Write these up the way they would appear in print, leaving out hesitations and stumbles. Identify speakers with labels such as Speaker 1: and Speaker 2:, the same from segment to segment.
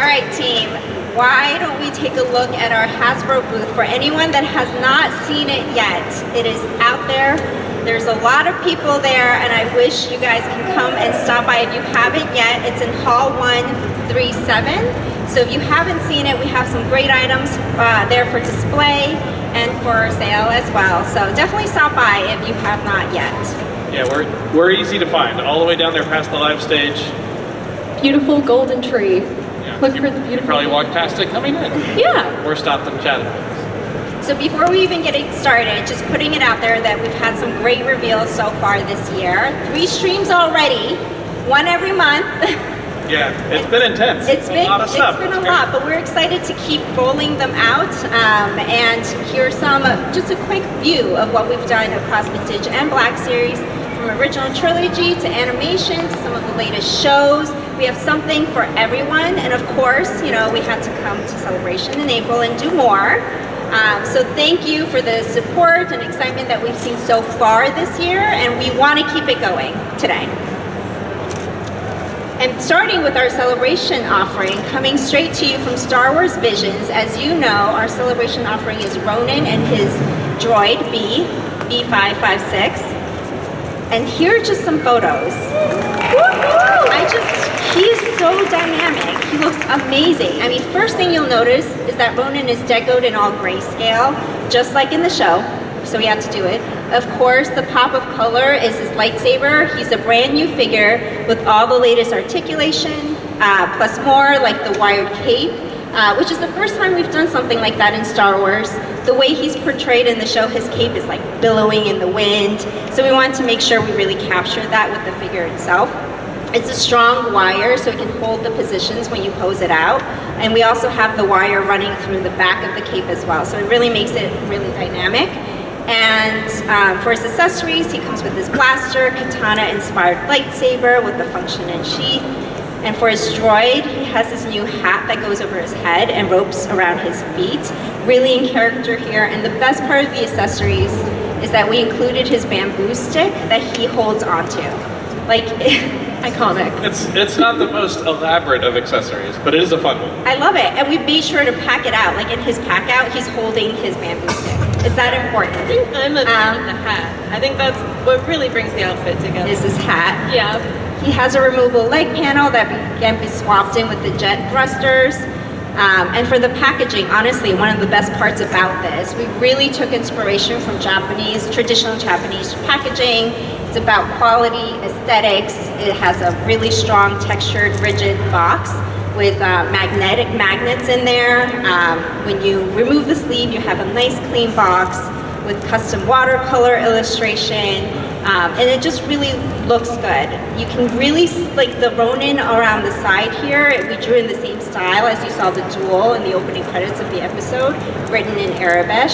Speaker 1: right, team. Why don't we take a look at our Hasbro booth? For anyone that has not seen it yet, it is out there. There's a lot of people there, and I wish you guys can come and stop by. If you haven't yet, it's in Hall 137. So if you haven't seen it, we have some great items there for display and for sale as well. So definitely stop by if you have not yet.
Speaker 2: Yeah, we're easy to find. All the way down there past the live stage.
Speaker 3: Beautiful golden tree.
Speaker 2: Yeah,
Speaker 3: Look for the beautiful.
Speaker 2: You probably walked past it coming in.
Speaker 3: Yeah.
Speaker 2: Or stopped and chatted.
Speaker 1: So before we even get it started, just putting it out there that we've had some great reveals so far this year. 3 streams already, 1 every month.
Speaker 2: Yeah, it's been intense.
Speaker 1: It's been
Speaker 2: a lot of stuff.
Speaker 1: It's been a lot, but we're excited to keep rolling them out. And here's just a quick view of what we've done across Vintage and Black Series, from original trilogy to animation to some of the latest shows. We have something for everyone, and of course, you know, we had to come to Celebration in April and do more. So thank you for the support and excitement that we've seen so far this year, and we want to keep it going today. And starting with our Celebration offering, coming straight to you from Star Wars Visions. As you know, our Celebration offering is Ronan and his droid B556. And here are just some photos. He's so dynamic. He looks amazing. I mean, first thing you'll notice is that Ronan is decoed in all grayscale, just like in the show. So we had to do it. Of course, the pop of color is his lightsaber. He's a brand new figure with all the latest articulation, plus more, like the wired cape, which is the first time we've done something like that in Star Wars. The way he's portrayed in the show, his cape is like billowing in the wind. So we wanted to make sure we really captured that with the figure itself. It's a strong wire, so it can hold the positions when you pose it out. And we also have the wire running through the back of the cape as well. So it really makes it really dynamic. And for his accessories, he comes with his blaster, katana-inspired lightsaber with the function and sheath. And for his droid, he has this new hat that goes over his head and ropes around his feet. Really in character here. And the best part of the accessories is that we included his bamboo stick that he holds onto. Like, iconic.
Speaker 2: It's not the most elaborate of accessories, but it is a fun one.
Speaker 1: I love it. And we made sure to pack it out. Like in his pack out, he's holding his bamboo stick. Is that important?
Speaker 3: I think I'm a fan of the hat. I think that's what really brings the outfit together.
Speaker 1: Is his hat.
Speaker 3: Yeah.
Speaker 1: He has a removable leg panel that can be swapped in with the jet thrusters. And for the packaging, honestly, one of the best parts about this, we really took inspiration from traditional Japanese packaging. It's about quality, aesthetics. It has a really strong textured, rigid box with magnetic magnets in there. When you remove the sleeve, you have a nice clean box with custom watercolor illustration. And it just really looks good. You can really, like the Ronin around the side here, we drew in the same style as you saw the duel in the opening credits of the episode, written in Arabic.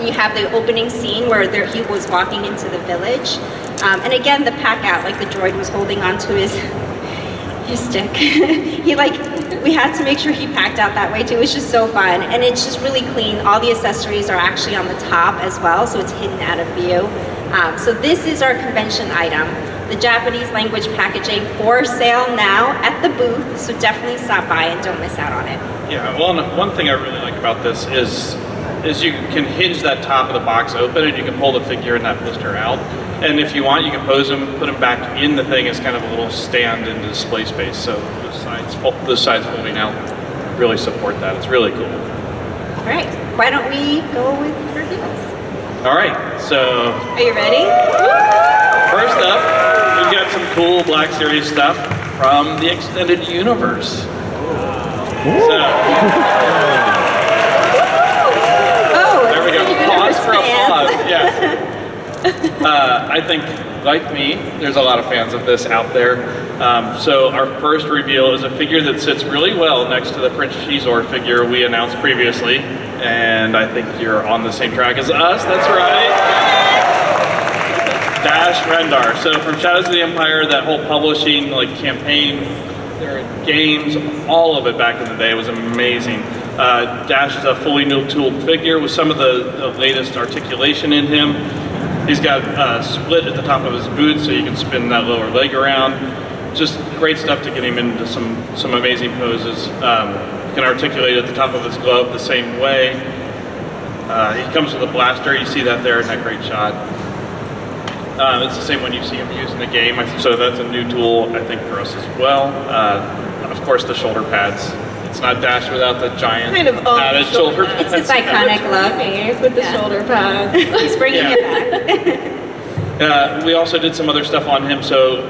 Speaker 1: You have the opening scene where he was walking into the village. And again, the pack out, like the droid was holding onto his stick. We had to make sure he packed out that way too. It was just so fun. And it's just really clean. All the accessories are actually on the top as well, so it's hidden out of view. So this is our convention item, the Japanese language packaging, for sale now at the booth. So definitely stop by and don't miss out on it.
Speaker 2: Yeah, well, one thing I really like about this is you can hinge that top of the box open and you can pull the figure and that blister out. And if you want, you can pose them, put them back in the thing as kind of a little stand in the display space. So the sides folding out really support that. It's really cool.
Speaker 1: All right, why don't we go with reveals?
Speaker 2: All right, so.
Speaker 1: Are you ready?
Speaker 2: First up, we've got some cool Black Series stuff from the extended universe. There we go. Pause for applause. Yeah. I think, like me, there's a lot of fans of this out there. So our first reveal is a figure that sits really well next to the Prince Shizor figure we announced previously. And I think you're on the same track as us, that's right. Dash Rendar. So from Shadows of the Empire, that whole publishing campaign, there are games, all of it back in the day was amazing. Dash is a fully new tooled figure with some of the latest articulation in him. He's got a split at the top of his boot so you can spin that lower leg around. Just great great stuff to get him into some amazing poses. He can articulate at the top of his glove the same way. He comes with a blaster. You see that there in that great shot. It's the same one you see him use in the game. So that's a new tool, I think, for us as well. Of course, the shoulder pads. It's not Dash without the giant
Speaker 3: Kind of
Speaker 2: added shoulder pads.
Speaker 1: It's his iconic look.
Speaker 3: With the shoulder pads.
Speaker 1: He's bringing it back.
Speaker 2: We also did some other stuff on him. So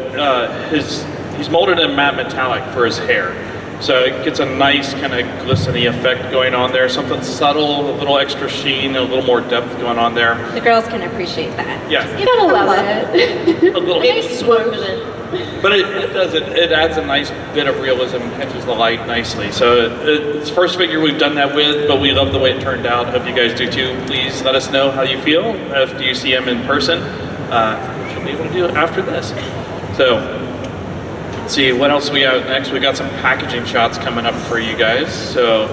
Speaker 2: he's molded in matte metallic for his hair. So it gets a nice kind of glistening effect going on there. Something subtle, a little extra sheen, a little more depth going on there.
Speaker 1: The girls can appreciate that.
Speaker 2: Yeah.
Speaker 1: You gotta love it.
Speaker 2: A little.
Speaker 3: Maybe swoop with it.
Speaker 2: But it adds a nice bit of realism and catches the light nicely. So it's the first figure we've done that with, but we love the way it turned out. Hope you guys do too. Please let us know how you feel after you see him in person. We should be able to do it after this. So let's see what else we got next. We got some packaging shots coming up for you guys. So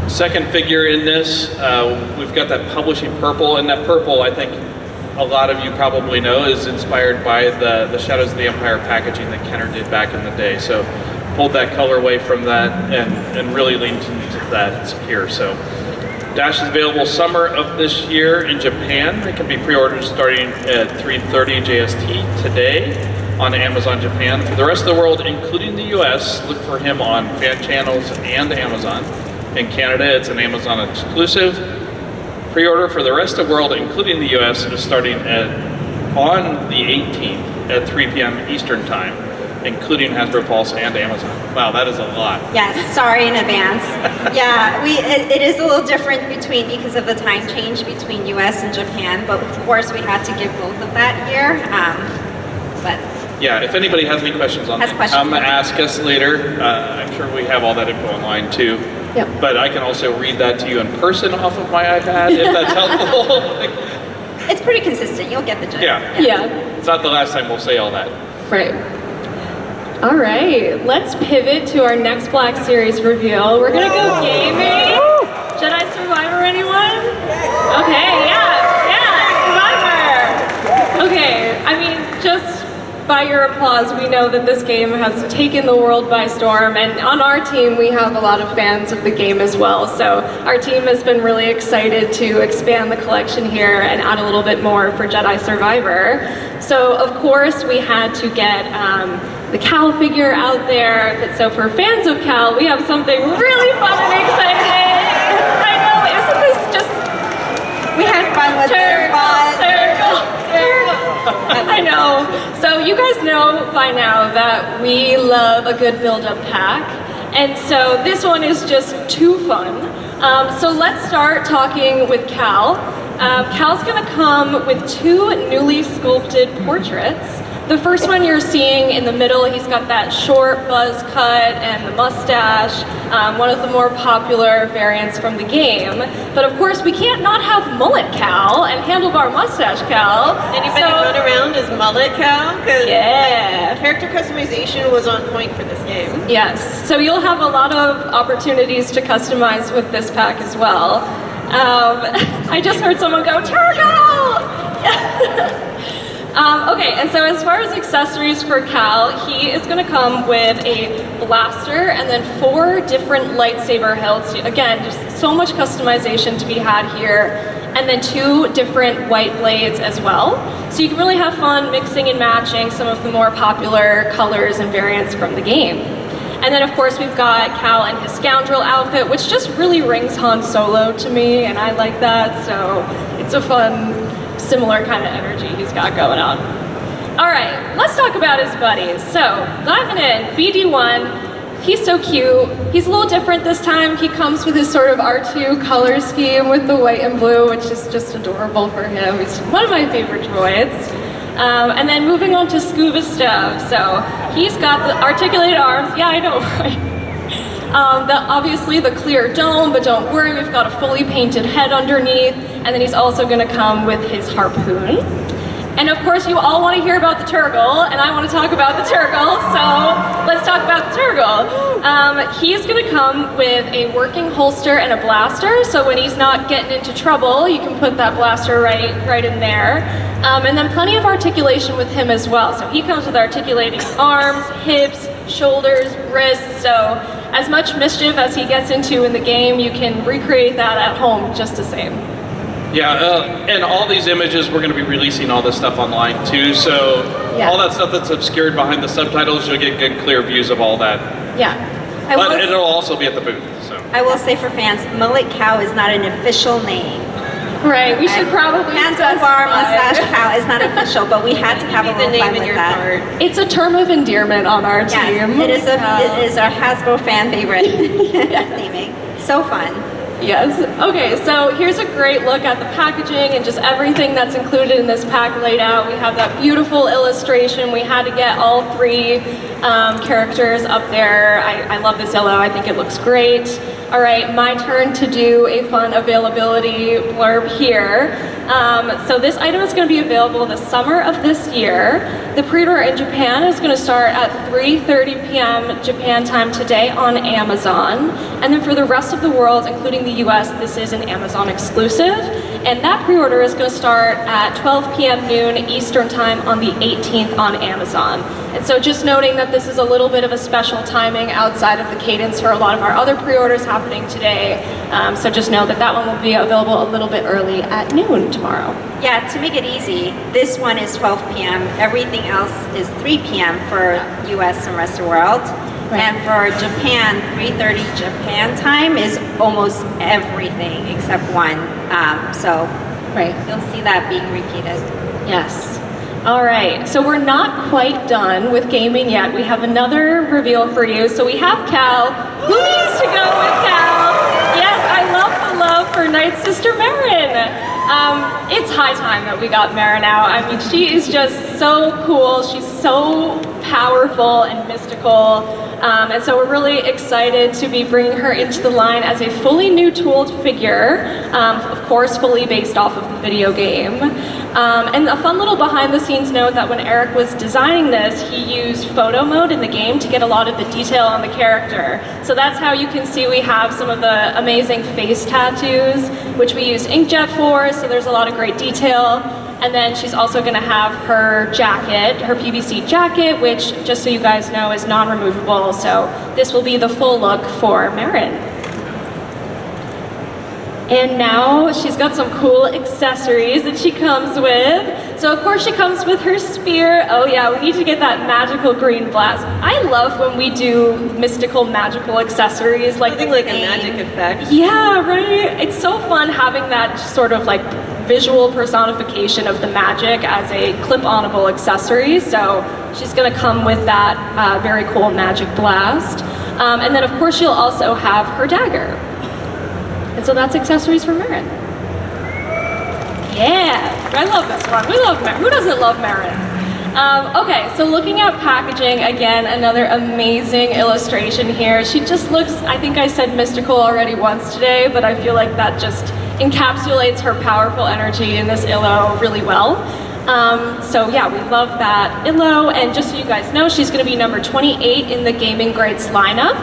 Speaker 2: second figure in this, we've got that publishing purple, and that purple, I think a lot of you probably know, is inspired by the Shadows of the Empire packaging that Kenner did back in the day. So pulled that colorway from that and really leaned into that here. So Dash is available summer of this year in Japan. It can be pre-ordered starting at 3:30 JST today on Amazon Japan. For the rest of the world, including the US, look for him on fan channels and Amazon. In Canada, it's an Amazon exclusive. Pre-order for the rest of the world, including the US, is starting on the 18th at 3 p.m. Eastern Time, including Hasbro Pulse and Amazon. Wow, that is a lot.
Speaker 1: Yes, sorry in advance. Yeah, it is a little different because of the time change between US and Japan, but of course we had to give both of that here. But
Speaker 2: yeah, if anybody has any questions on that, come ask us later. I'm sure we have all that info online too.
Speaker 1: Yep.
Speaker 2: But I can also read that to you in person off of my iPad if that's helpful.
Speaker 1: It's pretty consistent. You'll get the gist.
Speaker 3: Yeah.
Speaker 2: It's not the last time we'll say all that.
Speaker 3: Right. All right, let's pivot to our next Black Series reveal. We're gonna go gaming. Jedi Survivor, anyone? Okay, Survivor. Okay, I mean, just by your applause, we know that this game has taken the world by storm, and on our team, we have a lot of fans of the game as well. So our team has been really excited to expand the collection here and add a little bit more for Jedi Survivor. So of course, we had to get the Cal figure out there. But so for fans of Cal, we have something really fun and exciting. I know, isn't this just...
Speaker 1: We had fun with
Speaker 3: I know. So you guys know by now that we love a good build-up pack. And so this one is just too fun. So let's start talking with Cal. Cal's gonna come with two newly sculpted portraits. The first one you're seeing in the middle, he's got that short buzz cut and the mustache, one of the more popular variants from the game. But of course, we can't not have Mullet Cal and Handlebar Mustache Cal.
Speaker 4: Anybody run around as Mullet Cal?
Speaker 3: Yeah.
Speaker 4: Character customization was on point for this game.
Speaker 3: Yes, so you'll have a lot of opportunities to customize with this pack as well. I just heard someone go, Turgle! Okay, and so as far as accessories for Cal, he is going to come with a blaster and then 4 different lightsaber hilts. Again, just so much customization to be had here. And then 2 different white blades as well. So you can really have fun mixing and matching some of the more popular colors and variants from the game. And then of course we've got Cal in his scoundrel outfit, which just really rings Han Solo to me, and I like that, so it's a fun, similar kind of energy he's got going on. All right, let's talk about his buddies. So, diving in, BD1, he's so cute. He's a little different this time. He comes with his sort of R2 color scheme with the white and blue, which is just adorable for him. He's one of my favorite droids. And then moving on to scuba stuff. So, he's got the articulated arms. Yeah, I know, right? Obviously the clear dome, but don't worry, we've got a fully painted head underneath, and then he's also going to come with his harpoon. And of course you all want to hear about the Turgle, and I want to talk about the Turgle, so let's talk about the Turgle. He's going to come with a working holster and a blaster, so when he's not getting into trouble, you can put that blaster right in there. And then plenty of articulation with him as well. So he comes with articulating arms, hips, shoulders, wrists, so as much mischief as he gets into in the game, you can recreate that at home just the same.
Speaker 2: Yeah, and all these images, we're going to be releasing all this stuff online too, so all that stuff that's obscured behind the subtitles, you'll get good, clear views of all that.
Speaker 3: Yeah.
Speaker 2: But it'll also be at the booth, so.
Speaker 1: I will say for fans, Mullet Cow is not an official name.
Speaker 3: Right, we should probably
Speaker 1: Handlebar Mustache Cow is not official, but we had to have a little fun with that.
Speaker 3: It's a term of endearment on our team.
Speaker 1: Yes, it is our Hasbro fan favorite naming. So fun.
Speaker 3: Yes. Okay, so here's a great look at the packaging and just everything that's included in this pack laid out. We have that beautiful illustration. We had to get all three characters up there. I love this yellow. I think it looks great. All right, my turn to do a fun availability blurb here. So this item is going to be available the summer of this year. The pre-order in Japan is going to start at 3:30 p.m. Japan time today on Amazon. And then for the rest of the world, including the US, this is an Amazon exclusive. And that pre-order is going to start at 12 p.m. noon Eastern time on the 18th on Amazon. And so just noting that this is a little bit of a special timing outside of the cadence for a lot of our other pre-orders happening today. So just know that that one will be available a little bit early at noon tomorrow.
Speaker 1: Yeah, to make it easy, this one is 12 p.m. Everything else is 3 p.m. for US and rest of the world. Right. And for Japan, 3:30 Japan time is almost everything except one. So you'll see that being repeated.
Speaker 3: Yes. All right, so we're not quite done with gaming yet. We have another reveal for you. So we have Cal. Who needs to go with Cal? Yes, I love the love for Night Sister Marin. It's high time that we got Marin out. I mean, she is just so cool. She's so powerful and mystical. And so we're really excited to be bringing her into the line as a fully new tooled figure, of course fully based off of the video game. And a fun little behind the scenes note that when Eric was designing this, he used photo mode in the game to get a lot of the detail on the character. So that's how you can see we have some of the amazing face tattoos, which we use inkjet for, so there's a lot of great detail. And then she's also going to have her jacket, her PVC jacket, which, just so you guys know, is non-removable. So this will be the full look for Marin. And now she's got some cool accessories that she comes with. So of course she comes with her spear. Oh yeah, we need to get that magical green blast. I love when we do mystical magical accessories like
Speaker 4: something like a magic effect.
Speaker 3: Yeah, right? It's so fun having that sort of like visual personification of the magic as a clip-onable accessory. So she's gonna come with that very cool magic blast. And then of course she'll also have her dagger. And so that's accessories for Marin. Yeah, I love this one. We love Marin. Who doesn't love Marin? Okay, so looking at packaging, again, another amazing illustration here. She just looks, I think I said mystical already once today, but I feel like that just encapsulates her powerful energy in this illo really well. So yeah, we love that illo, and just so you guys know, she's gonna be number 28 in the Gaming Greats lineup.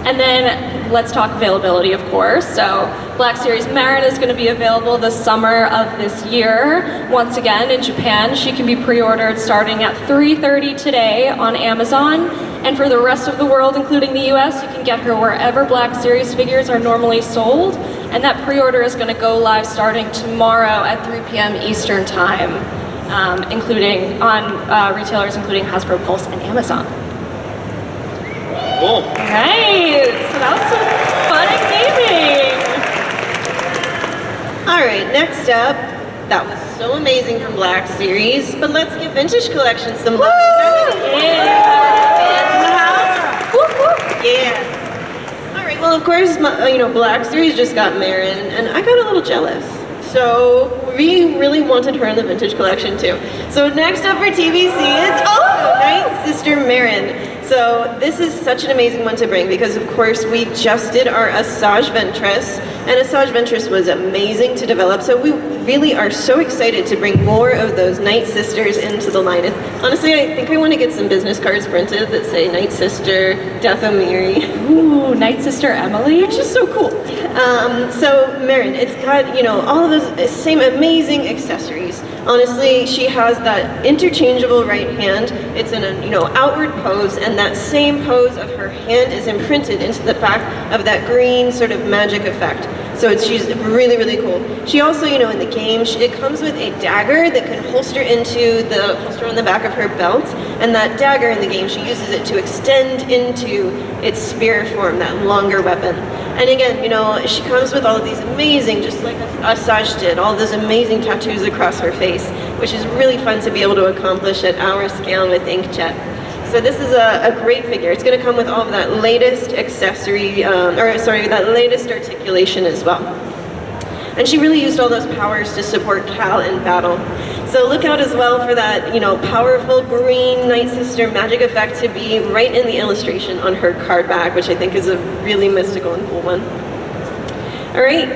Speaker 3: And then let's talk availability, of course. So Black Series Marin is going to be available the summer of this year. Once again, in Japan, she can be pre-ordered starting at 3:30 today on Amazon. And for the rest of the world, including the US, you can get her wherever Black Series figures are normally sold. And that pre-order is going to go live starting tomorrow at 3 p.m. Eastern Time, including on retailers including Hasbro Pulse and Amazon.
Speaker 2: Cool.
Speaker 3: Right, so that was some fun and gaming.
Speaker 4: All right, next up, that was so amazing from Black Series, but let's give Vintage Collection some love.
Speaker 3: Yeah.
Speaker 4: Fans in the house? Woo-hoo. Yeah. All right, well, of course, Black Series just got Marin, and I got a little jealous. So we really wanted her in the Vintage Collection too. So next up for TBC is also Night Sister Marin. So this is such an amazing one to bring because of course we just did our Asajj Ventress, and Asajj Ventress was amazing to develop. So we really are so excited to bring more of those Night Sisters into the line. Honestly, I think I want to get some business cards printed that say Night Sister, Death O'Miri.
Speaker 3: Ooh, Night Sister Emily.
Speaker 4: Which is so cool. So Marin, it's got, all of those same amazing accessories. Honestly, she has that interchangeable right hand. It's in a, outward pose, and and that same pose of her hand is imprinted into the back of that green sort of magic effect. So she's really, really cool. She also, you know, in the game, it comes with a dagger that can holster into the holster on the back of her belt, and that dagger in the game, she uses it to extend into its spear form, that longer weapon. And again, you know, she comes with all of these amazing, just like Asajj did, all those amazing tattoos across her face, which is really fun to be able to accomplish at our scale with inkjet. So this is a great figure. It's going to come with all of that latest accessory, that latest articulation as well. And she really used all those powers to support Cal in battle. So look out as well for that, you know, powerful green Night Sister magic effect to be right in the illustration on her card back, which I think is a really mystical and cool one. All right,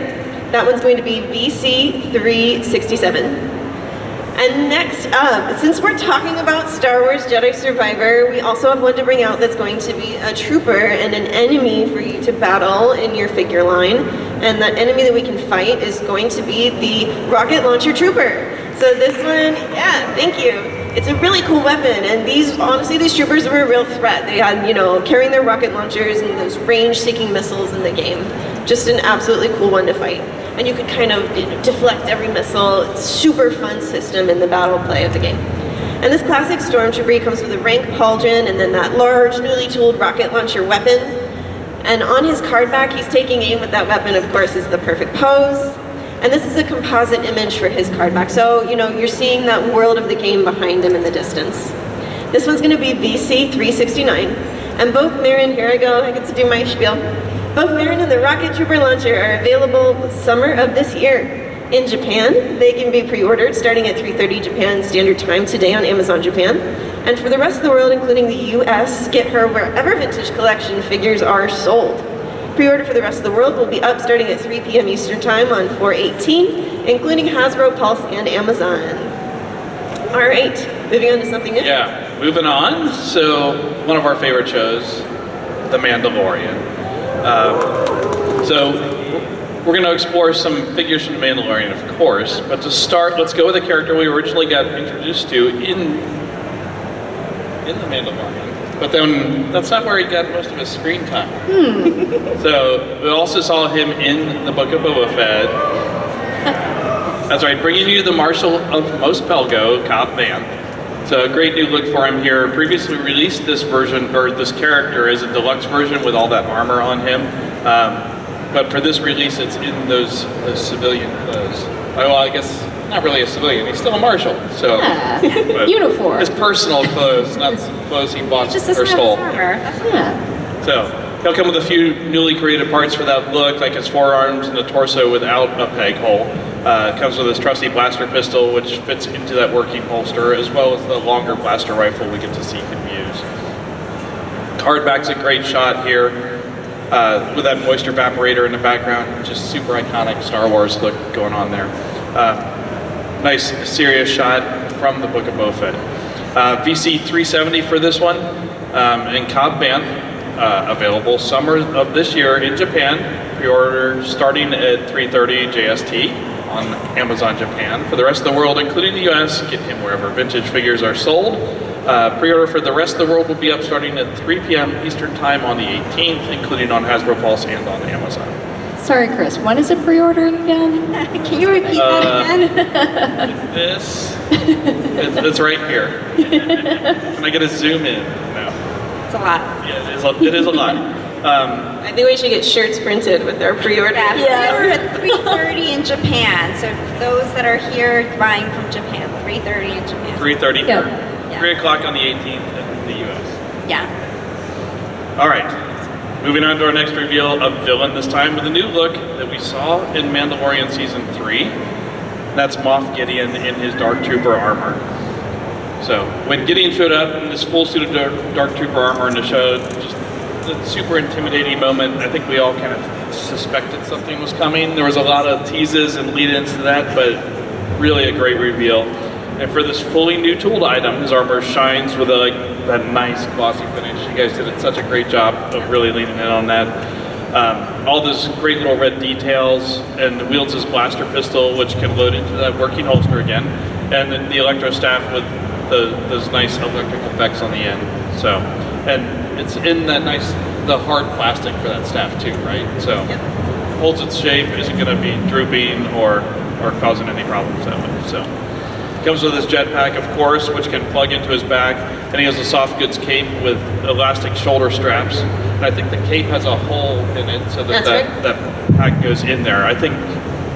Speaker 4: that one's going to be VC367. And next up, since we're talking about Star Wars Jedi Survivor, we also have one to bring out that's going to be a trooper and an enemy for you to battle in your figure line. And that enemy that we can fight is going to be the rocket launcher trooper. So this one, yeah, thank you. It's a really cool weapon, and honestly, these troopers were a real threat. They had, you know, carrying their rocket launchers and those range-seeking missiles in the game. Just an absolutely cool one to fight. And you could kind of deflect every missile. It's super fun system in the battle play of the game. And this classic Stormtrooper comes with a rank pauldron and then that large, newly tooled rocket launcher weapon. And on his card back, he's taking aim with that weapon, of course, is the perfect pose. And this is a composite image for his card back. So, you know, you're seeing that world of the game behind him in the distance. This one's gonna be VC369. And both Marin, here I go, I get to do my spiel. Both Marin and the Rocket Trooper Launcher are available summer of this year. In Japan, they can be pre-ordered starting at 3:30 Japan Standard Time today on Amazon Japan. And for the rest of the world, including the US, get her wherever vintage collection figures are sold. Pre-order for the rest of the world will be up starting at 3 p.m. Eastern Time on 4/18, including Hasbro, Pulse, and Amazon. All right, moving on to something new.
Speaker 2: Yeah, moving on. So one of our favorite shows, The Mandalorian. So we're going to explore some figures from The Mandalorian, of course, but to start, let's go with a character we originally got introduced to in The Mandalorian. But then that's not where he got most of his screen time. So we also saw him in the Book of Boba Fett. That's right, bringing you the Marshal of Mos Pelgo, Cobb Vanth. So a great new look for him here. Previously released this version, or this character, as a deluxe version with all that armor on him. But for this release, it's in those civilian clothes. Well, I guess not really a civilian. He's still a marshal. So
Speaker 5: yeah. Uniform.
Speaker 2: His personal clothes, not some clothes he bought
Speaker 1: Just
Speaker 2: or
Speaker 1: doesn't
Speaker 2: stole.
Speaker 1: have armor.
Speaker 5: Yeah.
Speaker 2: So he'll come with a few newly created parts for that look, like his forearms and the torso without a peg hole. Comes with his trusty blaster pistol, which fits into that working holster, as well as the longer blaster rifle we get to see him use. Hardback's a great shot here, with that moisture evaporator in the background, just super iconic Star Wars look going on there. Nice serious shot from the Book of Boba Fett. VC370 for this one, in Cobb Vanth, available summer of this year in Japan. Pre-order starting at 3:30 JST on Amazon Japan. For the rest of the world, including the US, get him wherever vintage figures are sold. Pre-order for the rest of the world will be up starting at 3 p.m. Eastern Time on the 18th, including on Hasbro Pulse and on Amazon.
Speaker 5: Sorry, Chris, when is it pre-ordering again?
Speaker 1: Can you repeat that again?
Speaker 2: This, it's right here. Can I get a zoom in? No.
Speaker 1: It's a lot.
Speaker 2: Yeah, it is a lot.
Speaker 4: I think we should get shirts printed with our pre-order.
Speaker 1: Yeah, pre-order at 3:30 in Japan. So those that are here buying from Japan, 3:30 in Japan.
Speaker 2: 3:30
Speaker 5: Yep.
Speaker 1: Yeah.
Speaker 2: 3 o'clock on the 18th in the US.
Speaker 1: Yeah.
Speaker 2: All right, moving on to our next reveal, a villain this time with a new look that we saw in Mandalorian Season 3. That's Moff Gideon in his Dark Trooper armor. So when Gideon showed up in this full suit of Dark Trooper armor in the show, just a super intimidating moment. I think we all kind of suspected something was coming. There was a lot of teases and lead-ins to that, but really a great reveal. And for this fully new tooled item, his armor shines with that nice glossy finish. You guys did such a great job of really leaning in on that. All those great little red details, and wields his blaster pistol, which can load into that working holster again, and then the electro staff with those nice electric effects on the end. So And it's in that nice, the hard plastic for that staff too, right? So holds its shape, isn't going to be drooping or causing any problems that way. So comes with this jetpack, of course, which can plug into his back, and he has a soft goods cape with elastic shoulder straps. And I think the cape has a hole in it so that that pack goes in there. I think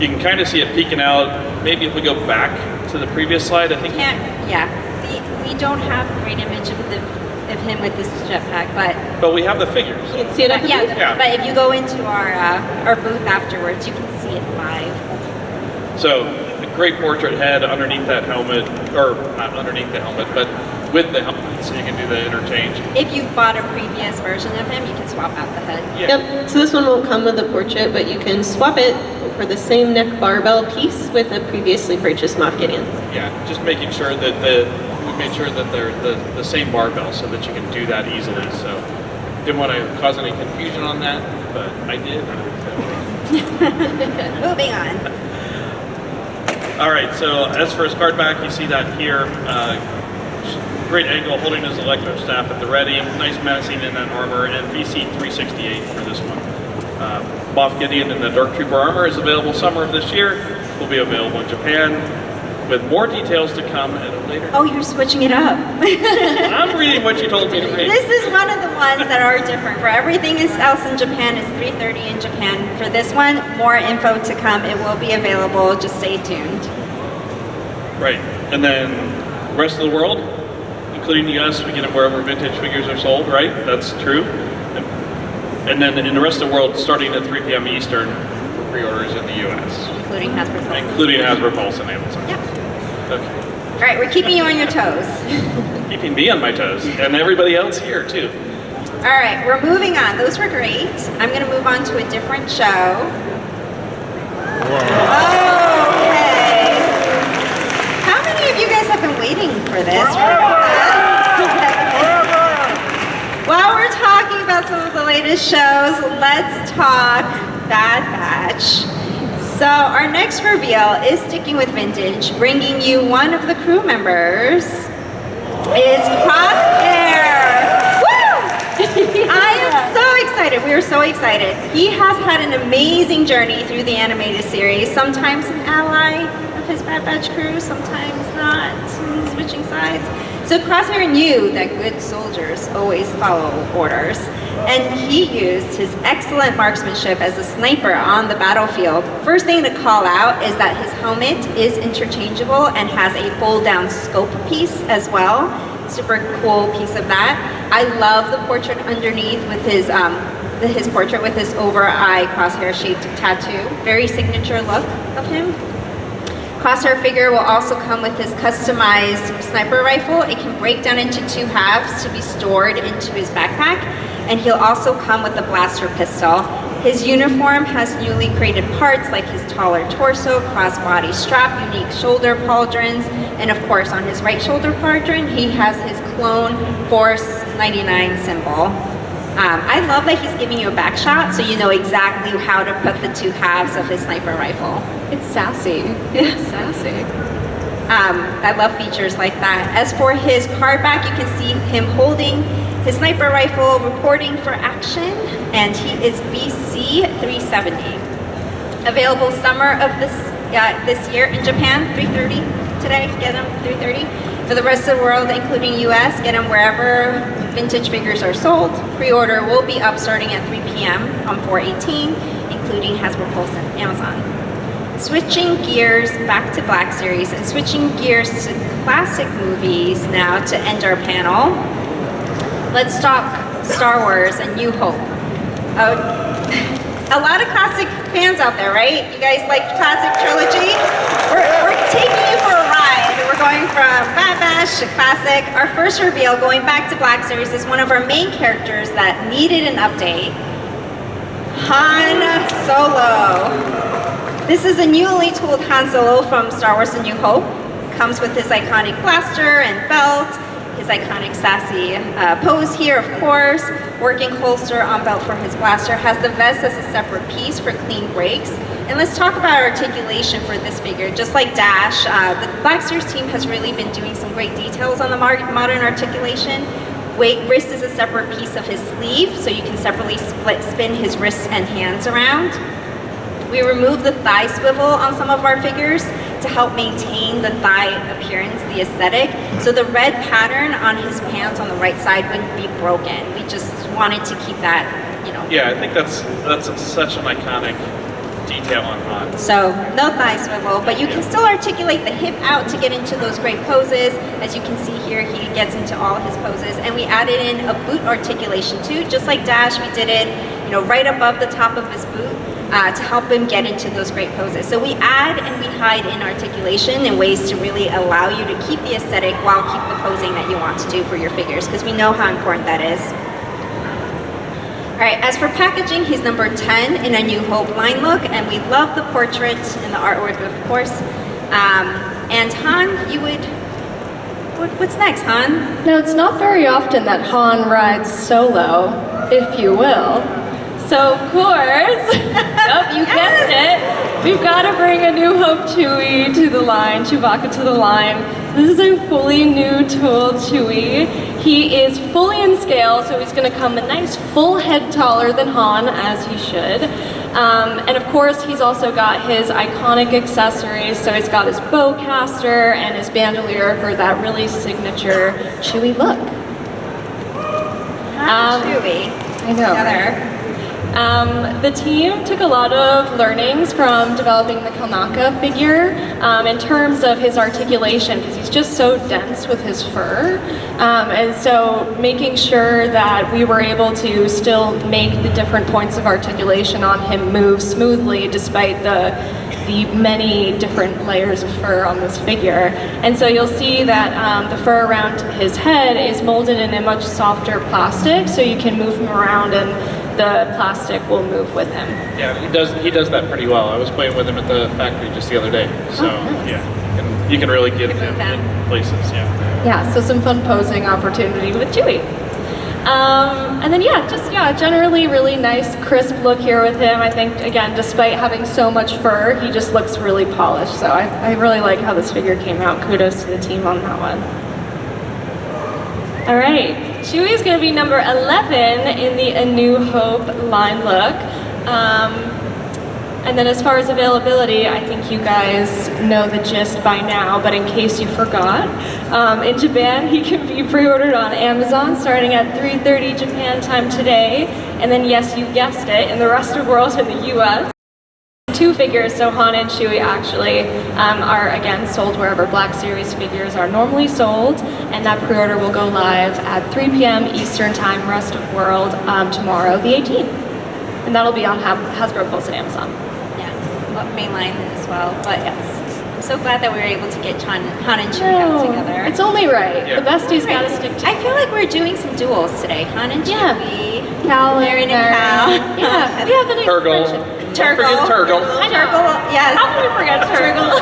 Speaker 2: you can kind of see it peeking out. Maybe if we go back to the previous slide, I think.
Speaker 1: We don't have a great image of him with this jetpack,
Speaker 2: but we have the figures.
Speaker 4: You can see it at the booth?
Speaker 1: But if you go into our booth afterwards, you can see it live.
Speaker 2: So a great portrait head underneath that helmet, or not underneath the helmet, but with the helmet, so you can do the interchange.
Speaker 1: If you bought a previous version of him, you can swap out the head.
Speaker 2: Yeah.
Speaker 4: Yep, so this one won't come with a portrait, but you can swap it for the same neck barbell piece with a previously purchased Moff Gideon.
Speaker 2: Yeah, just making sure that we made sure that they're the same barbell so that you can do that easily. So didn't want to cause any confusion on that, but I did.
Speaker 1: Moving on.
Speaker 2: All right, so as for his card back, you see that here. Great angle holding his electro staff at the ready. Nice menacing in that armor, and VC 368 for this one. Moff Gideon in the Dark Trooper armor is available summer of this year. Will be available in Japan, with more details to come at a later.
Speaker 1: Oh, you're switching it up.
Speaker 2: I'm reading what you told me to read.
Speaker 1: This is one of the ones that are different. For everything else in Japan, it's 3:30 in Japan. For this one, more info to come. It will be available. Just stay tuned.
Speaker 2: Right, and then the rest of the world, including the US, we get them wherever vintage figures are sold, right? That's true. And then in the rest of the world, starting at 3 p.m. Eastern for pre-orders in the US.
Speaker 1: Including Hasbro Pulse.
Speaker 2: Including Hasbro Pulse and Amazon.
Speaker 1: Yeah.
Speaker 2: Okay.
Speaker 1: All right, we're keeping you on your toes.
Speaker 2: Keeping me on my toes, and everybody else here too.
Speaker 1: All right, we're moving on. Those were great. I'm going to move on to a different show. Okay. How many of you guys have been waiting for this? While we're talking about some of the latest shows, let's talk Bad Batch. So our next reveal is sticking with vintage, bringing you one of the crew members is Crosshair. Woo! I am so excited. We are so excited. He has had an amazing journey through the animated series. Sometimes an ally of his Bad Batch crew, sometimes not, switching sides. So Crosshair knew that good soldiers always follow orders, and he used his excellent marksmanship as a sniper on the battlefield. First thing to call out is that his helmet is interchangeable and has a fold-down scope piece as well. Super cool piece of that. I love the portrait underneath with his portrait with this over-eye crosshair-shaped tattoo. Very signature look of him. Crosshair figure will also come with his customized sniper rifle. It can break down into 2 halves to be stored into his backpack, and he'll also come with a blaster pistol. His uniform has newly created parts like his taller torso, crossbody strap, unique shoulder pauldrons, and of course on his right shoulder pauldron he has his clone Force 99 symbol. I love that he's giving you a back shot so you know exactly how to put the 2 halves of his sniper rifle.
Speaker 5: It's sassy. It's sassy.
Speaker 1: I love features like that. As for his card back, you can see him holding his sniper rifle, reporting for action, and he is BC 370. Available summer of this year in Japan, 3:30 today. Get them 3:30. For the rest of the world, including US, get them wherever vintage figures are sold. Pre-order will be up starting at 3 p.m. on 4/18, including Hasbro Pulse and Amazon. Switching gears back to Black Series and switching gears to classic movies now to end our panel. Let's talk Star Wars and New Hope. A lot of classic fans out there, right? You guys like classic trilogy? We're taking you for a ride. We're going from Bad Batch to classic. Our first reveal, going back to Black Series, is one of our main characters that needed an update. Han Solo. This is a newly tooled Han Solo from Star Wars A New Hope. Comes with his iconic blaster and belt, his iconic sassy pose here, of course. Working holster on belt for his blaster. Has the vest as a separate piece for clean breaks. And let's talk about articulation for this figure. Just like Dash, the Black Series team has really been doing some great details on the modern articulation. Wrist is a separate piece of his sleeve, so you can separately spin his wrists and hands around. We remove the thigh swivel on some of our figures to help maintain the thigh appearance, the aesthetic. So the red pattern on his pants on the right side wouldn't be broken. We just wanted to keep that, you know.
Speaker 2: Yeah, I think that's such an iconic detail on Han.
Speaker 1: So no thigh swivel, but you can still articulate the hip out to get into those great poses. As you can see here, he gets into all his poses. And we added in a boot articulation too, just like Dash, we did it, you know, right above the top of his boot. To help him get into those great poses. So we add and we hide in articulation in ways to really allow you to keep the aesthetic while keep the posing that you want to do for your figures, because we know how important that is. All right, as for packaging, he's number 10 in a New Hope line look, and we love the portrait and the artwork, of course. And Han, you would, what's next, Han?
Speaker 3: Now, it's not very often that Han rides solo, if you will. So, of course, yep, you guessed it, we've got to bring a New Hope Chewie to the line, Chewbacca to the line. This is a fully new tooled Chewie. He is fully in scale, so he's going to come a nice full head taller than Han, as he should. And of course, he's also got his iconic accessories, so he's got his bowcaster and his bandolier for that really signature Chewie look.
Speaker 1: Chewie.
Speaker 3: I know.
Speaker 1: Together.
Speaker 3: The team took a lot of learnings from developing the Kalnaka figure in terms of his articulation, because he's just so dense with his fur. And so making sure that we were able to still make the different points of articulation on him move smoothly despite the many different layers of fur on this figure. And so you'll see that the fur around his head is molded in a much softer plastic, so you can move him around and the plastic will move with him.
Speaker 2: Yeah, he does that pretty well. I was playing with him at the factory just the other day. So
Speaker 3: nice.
Speaker 2: yeah, and you can really get him in places. Yeah.
Speaker 3: Yeah, so some fun posing opportunity with Chewie. And then generally really nice crisp look here with him. I think again, despite having so much fur, he just looks really polished. So I really like how this figure came out. Kudos to the team on that one. All right, Chewie is going to be number 11 in the A New Hope line look. And then as far as availability, I think you guys know the gist by now, but in case you forgot, in Japan he can be pre-ordered on Amazon starting at 3:30 Japan time today. And then yes, you guessed it, in the rest of the world in the US. Two figures, so Han and Chewie actually are again sold wherever Black Series figures are normally sold, and that pre-order will go live at 3 p.m. Eastern Time, rest of world, tomorrow, the 18th. And that'll be on Hasbro Pulse and Amazon.
Speaker 1: Yeah, mainline as well, but yes. I'm so glad that we were able to get Han and Chewie out together.
Speaker 3: It's only right.
Speaker 2: Yeah.
Speaker 3: The besties gotta stick together.
Speaker 1: I feel like we're doing some duels today. Han and Chewie.
Speaker 3: Cal
Speaker 1: Marin and Cal.
Speaker 3: Yeah, we have an
Speaker 2: Turgle.
Speaker 3: expression.
Speaker 2: Don't forget Turgle.
Speaker 3: I know.
Speaker 1: Turgle, yes.
Speaker 3: How can we forget Turgle?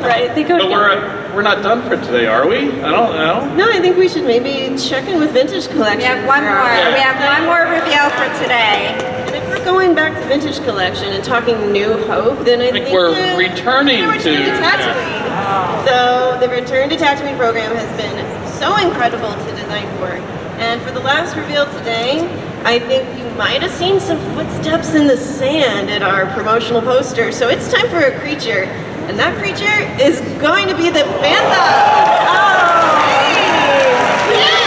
Speaker 3: Right, they go
Speaker 2: But
Speaker 3: together.
Speaker 2: we're not done for today, are we? I don't know.
Speaker 4: No, I think we should maybe check in with Vintage Collection.
Speaker 1: We have one more.
Speaker 2: Yeah.
Speaker 1: We have one more reveal for today.
Speaker 4: And if we're going back to Vintage Collection and talking New Hope, then I think
Speaker 2: we're returning
Speaker 4: to Tatooine. So the Return to Tatooine program has been so incredible to design for. And for the last reveal today, I think you might have seen some footsteps in the sand at our promotional poster. So it's time for a creature. And that creature is going to be the Bantha. Oh, yeah!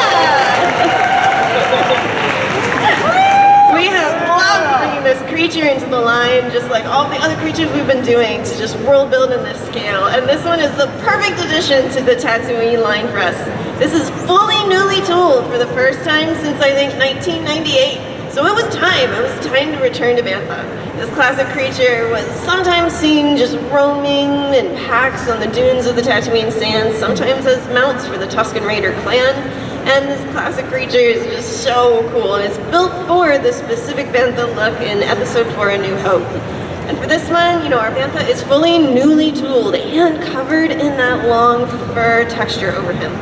Speaker 4: We have loved bringing this creature into the line, just like all the other creatures we've been doing, to just world build in this scale. And this one is the perfect addition to the Tatooine line for us. This is fully newly tooled for the first time since I think 1998. So it was time to return to Bantha. This classic creature was sometimes seen just roaming in packs on the dunes of the Tatooine sands, sometimes as mounts for the Tusken Raider clan. And this classic creature is just so cool, and it's built for the specific Bantha look in Episode 4, A New Hope. And for this one, you know, our Bantha is fully newly tooled and covered in that long fur texture over him.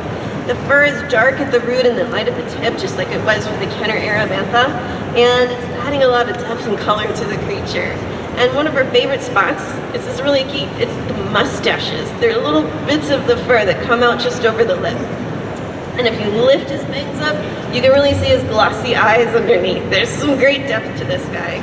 Speaker 4: The fur is dark at the root and then light at the tip, just like it was for the Kenner era Bantha, and it's adding a lot of depth and color to the creature. And one of our favorite spots, this is really key, it's the mustaches. They're little bits of the fur that come out just over the lip. And if you lift his bangs up, you can really see his glossy eyes underneath. There's some great depth to this guy.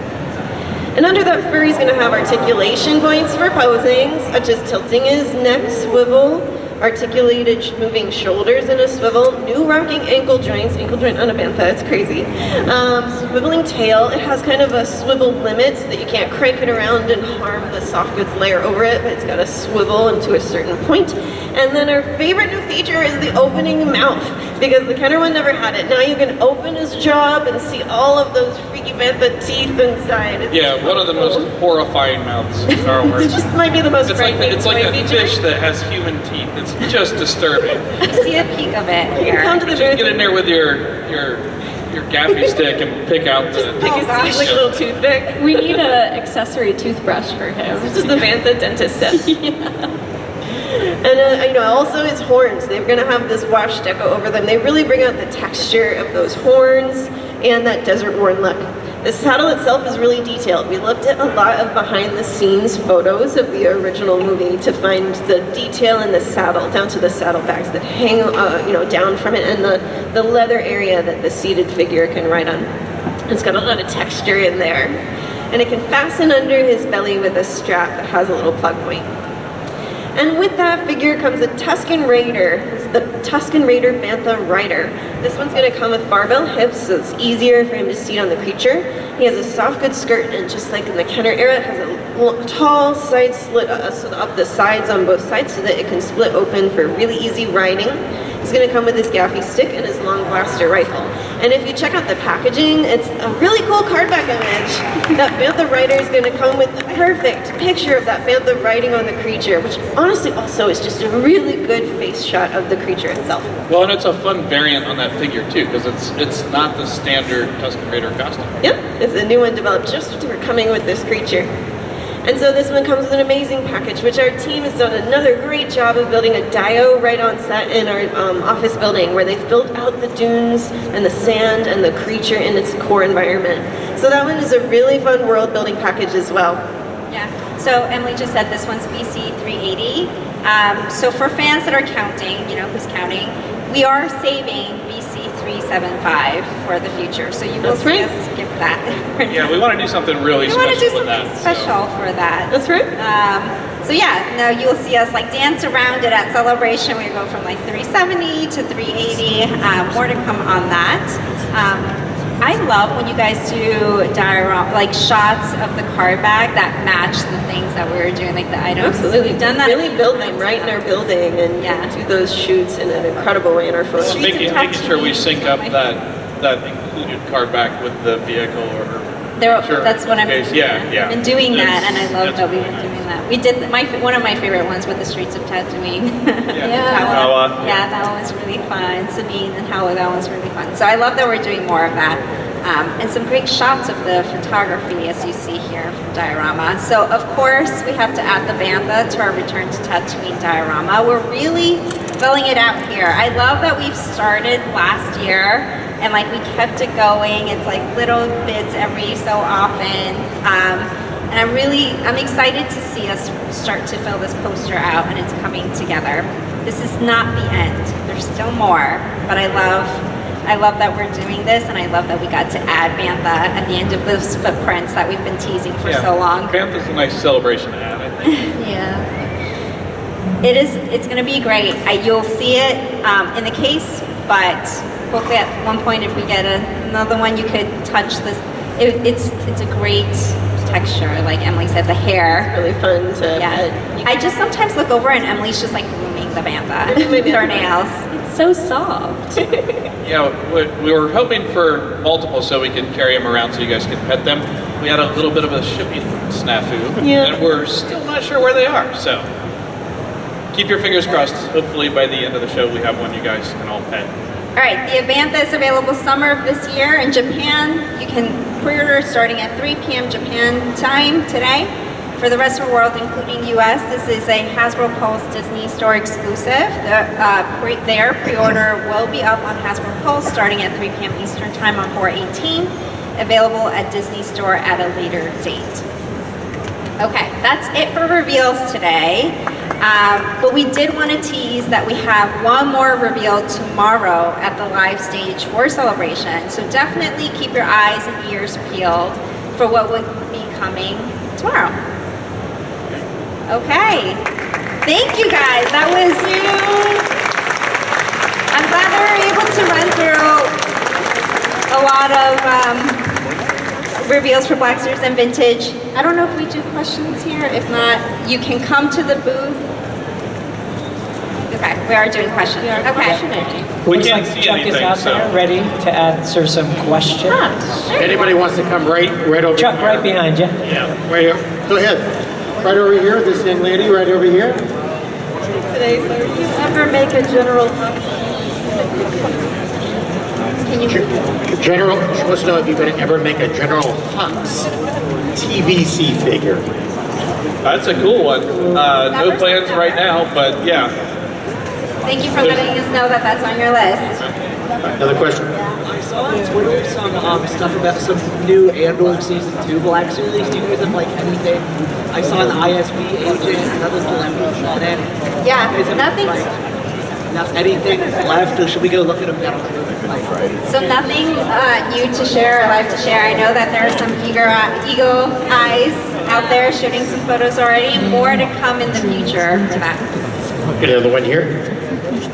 Speaker 4: And under that fur, he's going to have articulation points for posing, such as tilting his neck, swivel, articulated moving shoulders in a swivel, new rocking ankle joint on a bantha, it's crazy. Swiveling tail, it has kind of a swivel limit so that you can't crank it around and harm the soft goods layer over it, but it's got to swivel into a certain point. And then our favorite new feature is the opening mouth, because the Kenner one never had it. Now you can open his jaw up and see all of those freaky bantha teeth inside.
Speaker 2: One of the most horrifying mouths in Star Wars.
Speaker 4: It just might be the most frightening.
Speaker 2: It's like a
Speaker 4: feature.
Speaker 2: fish that has human teeth. It's just disturbing.
Speaker 1: See a peek of it here.
Speaker 4: Come to the
Speaker 2: You
Speaker 4: booth.
Speaker 2: get in there with your gaffy stick and pick out the.
Speaker 4: Pick his teeth like a little toothpick.
Speaker 3: We need an accessory toothbrush for him.
Speaker 4: This is the bantha dentist set. And also his horns. They're going to have this wash deco over them. They really bring out the texture of those horns and that desert-worn look. The saddle itself is really detailed. We looked at a lot of behind-the-scenes photos of the original movie to find the detail in the saddle, down to the saddlebags that hang, down from it, and the leather area that the seated figure can ride on. It's got a lot of texture in there, and it can fasten under his belly with a strap that has a little plug point. And with that figure comes a Tusken Raider. It's the Tusken Raider Bantha Rider. This one's going to come with barbell hips, so it's easier for him to seat on the creature. He has a soft good skirt, and just like in the Kenner era, it has a tall side slit up the sides on both sides so that it can split open for really easy riding. He's going to come with his gaffy stick and his long blaster rifle. And if you check out the packaging, it's a really cool cardback image. That Bantha Rider is going to come with the perfect picture of that Bantha riding on the creature, which honestly also is just a really good face shot of the creature itself.
Speaker 2: Well, and it's a fun variant on that figure too, because it's not the standard Tusken Raider costume.
Speaker 4: Yep, it's a new one developed just for coming with this creature. And so this one comes with an amazing package, which our team has done another great job of building a dio right on set in our office building, where they've built out the dunes and the sand and the creature in its core environment. So that one is a really fun world building package as well.
Speaker 1: Yeah, so Emily just said this one's BC 380. So for fans that are counting, who's counting, we are saving BC 375 for the future. So you will see us skip that.
Speaker 2: Yeah, we want to do something really special.
Speaker 1: We want to do
Speaker 2: with
Speaker 1: something
Speaker 2: that,
Speaker 1: special for that.
Speaker 4: That's right.
Speaker 1: So yeah, no, you'll see us like dance around it at Celebration. We go from like 370 to 380. More to come on that. I love when you guys do like shots of the card bag that match the things that we were doing, like the items.
Speaker 4: Absolutely.
Speaker 1: We've done that.
Speaker 4: Really build them right in our building and do those shoots in an incredible way in our photos.
Speaker 2: Making sure we sync up that included card back with the vehicle or.
Speaker 1: That's what I'm doing.
Speaker 2: Yeah.
Speaker 1: I've been doing that, and I love that we've been doing that. We did one of my favorite ones with the Streets of Tatooine.
Speaker 2: Yeah,
Speaker 1: that one was really fun. Sabine and Hala, that one was really fun. So I love that we're doing more of that. And some great shots of the photography, as you see here from Diorama. So of course, we have to add the Bantha to our Return to Tatooine diorama. We're really filling it out here. I love that we've started last year, and like we kept it going. It's like little bits every so often. And I'm excited to see us start to fill this poster out, and it's coming together. This is not the end. There's still more, but I love that we're doing this, and I love that we got to add Bantha at the end of those footprints that we've been teasing for so long.
Speaker 2: Bantha's a nice celebration to add, I think.
Speaker 1: Yeah. It's going to be great. You'll see it in the case, but hopefully at one point if we get another one, you could touch this. It's a great texture, like Emily said, the hair.
Speaker 4: It's really fun to
Speaker 1: I just sometimes look over and Emily's just like grooming the Bantha with her nails.
Speaker 3: It's so soft.
Speaker 2: Yeah, we were hoping for multiple so we could carry them around so you guys could pet them. We had a little bit of a shipping snafu, and we're still not sure where they are, so keep your fingers crossed. Hopefully by the end of the show we have one you guys can all pet.
Speaker 1: All right, the Bantha is available summer of this year in Japan. You can pre-order starting at 3 p.m. Japan time today. For the rest of the world, including US, this is a Hasbro Pulse Disney Store exclusive. Their pre-order will be up on Hasbro Pulse starting at 3 p.m. Eastern time on 4/18. Available at Disney Store at a later date. Okay, that's it for reveals today. But we did want to tease that we have one more reveal tomorrow at the live stage for Celebration. So definitely keep your eyes and ears peeled for what would be coming tomorrow. Okay. Thank you guys. That was I'm glad we were able to run through a lot of reveals for Black Series and Vintage. I don't know if we do questions here. If not, you can come to the booth. Okay, we are doing questions. Okay.
Speaker 2: We
Speaker 6: Looks
Speaker 2: can't
Speaker 6: like
Speaker 2: see
Speaker 6: Chuck is
Speaker 2: anything,
Speaker 6: out
Speaker 2: so.
Speaker 6: there, ready to answer some questions.
Speaker 7: Anybody wants to come right over
Speaker 6: Chuck,
Speaker 7: here?
Speaker 6: right behind you.
Speaker 2: Yeah.
Speaker 7: Right here. Go ahead. Right over here, this young lady, right over here.
Speaker 4: Today, so do you ever make a general
Speaker 7: General, she wants to know if you're going to ever make a General Hux TVC figure.
Speaker 2: That's a cool one. No plans right now, but yeah.
Speaker 1: Thank you for letting us know that that's on your list.
Speaker 7: Another question?
Speaker 8: I saw on Twitter some stuff about some new Andor Season 2 Black Series. Do you guys have like anything? I saw an ISB agent, another telepathy on it.
Speaker 1: Yeah,
Speaker 8: Is it,
Speaker 1: nothing.
Speaker 8: like, anything left, or should we go look at them down?
Speaker 1: So nothing new to share or live to share. I know that there are some eagle eyes out there shooting some photos already. More to come in the future for that.
Speaker 7: Get another one here.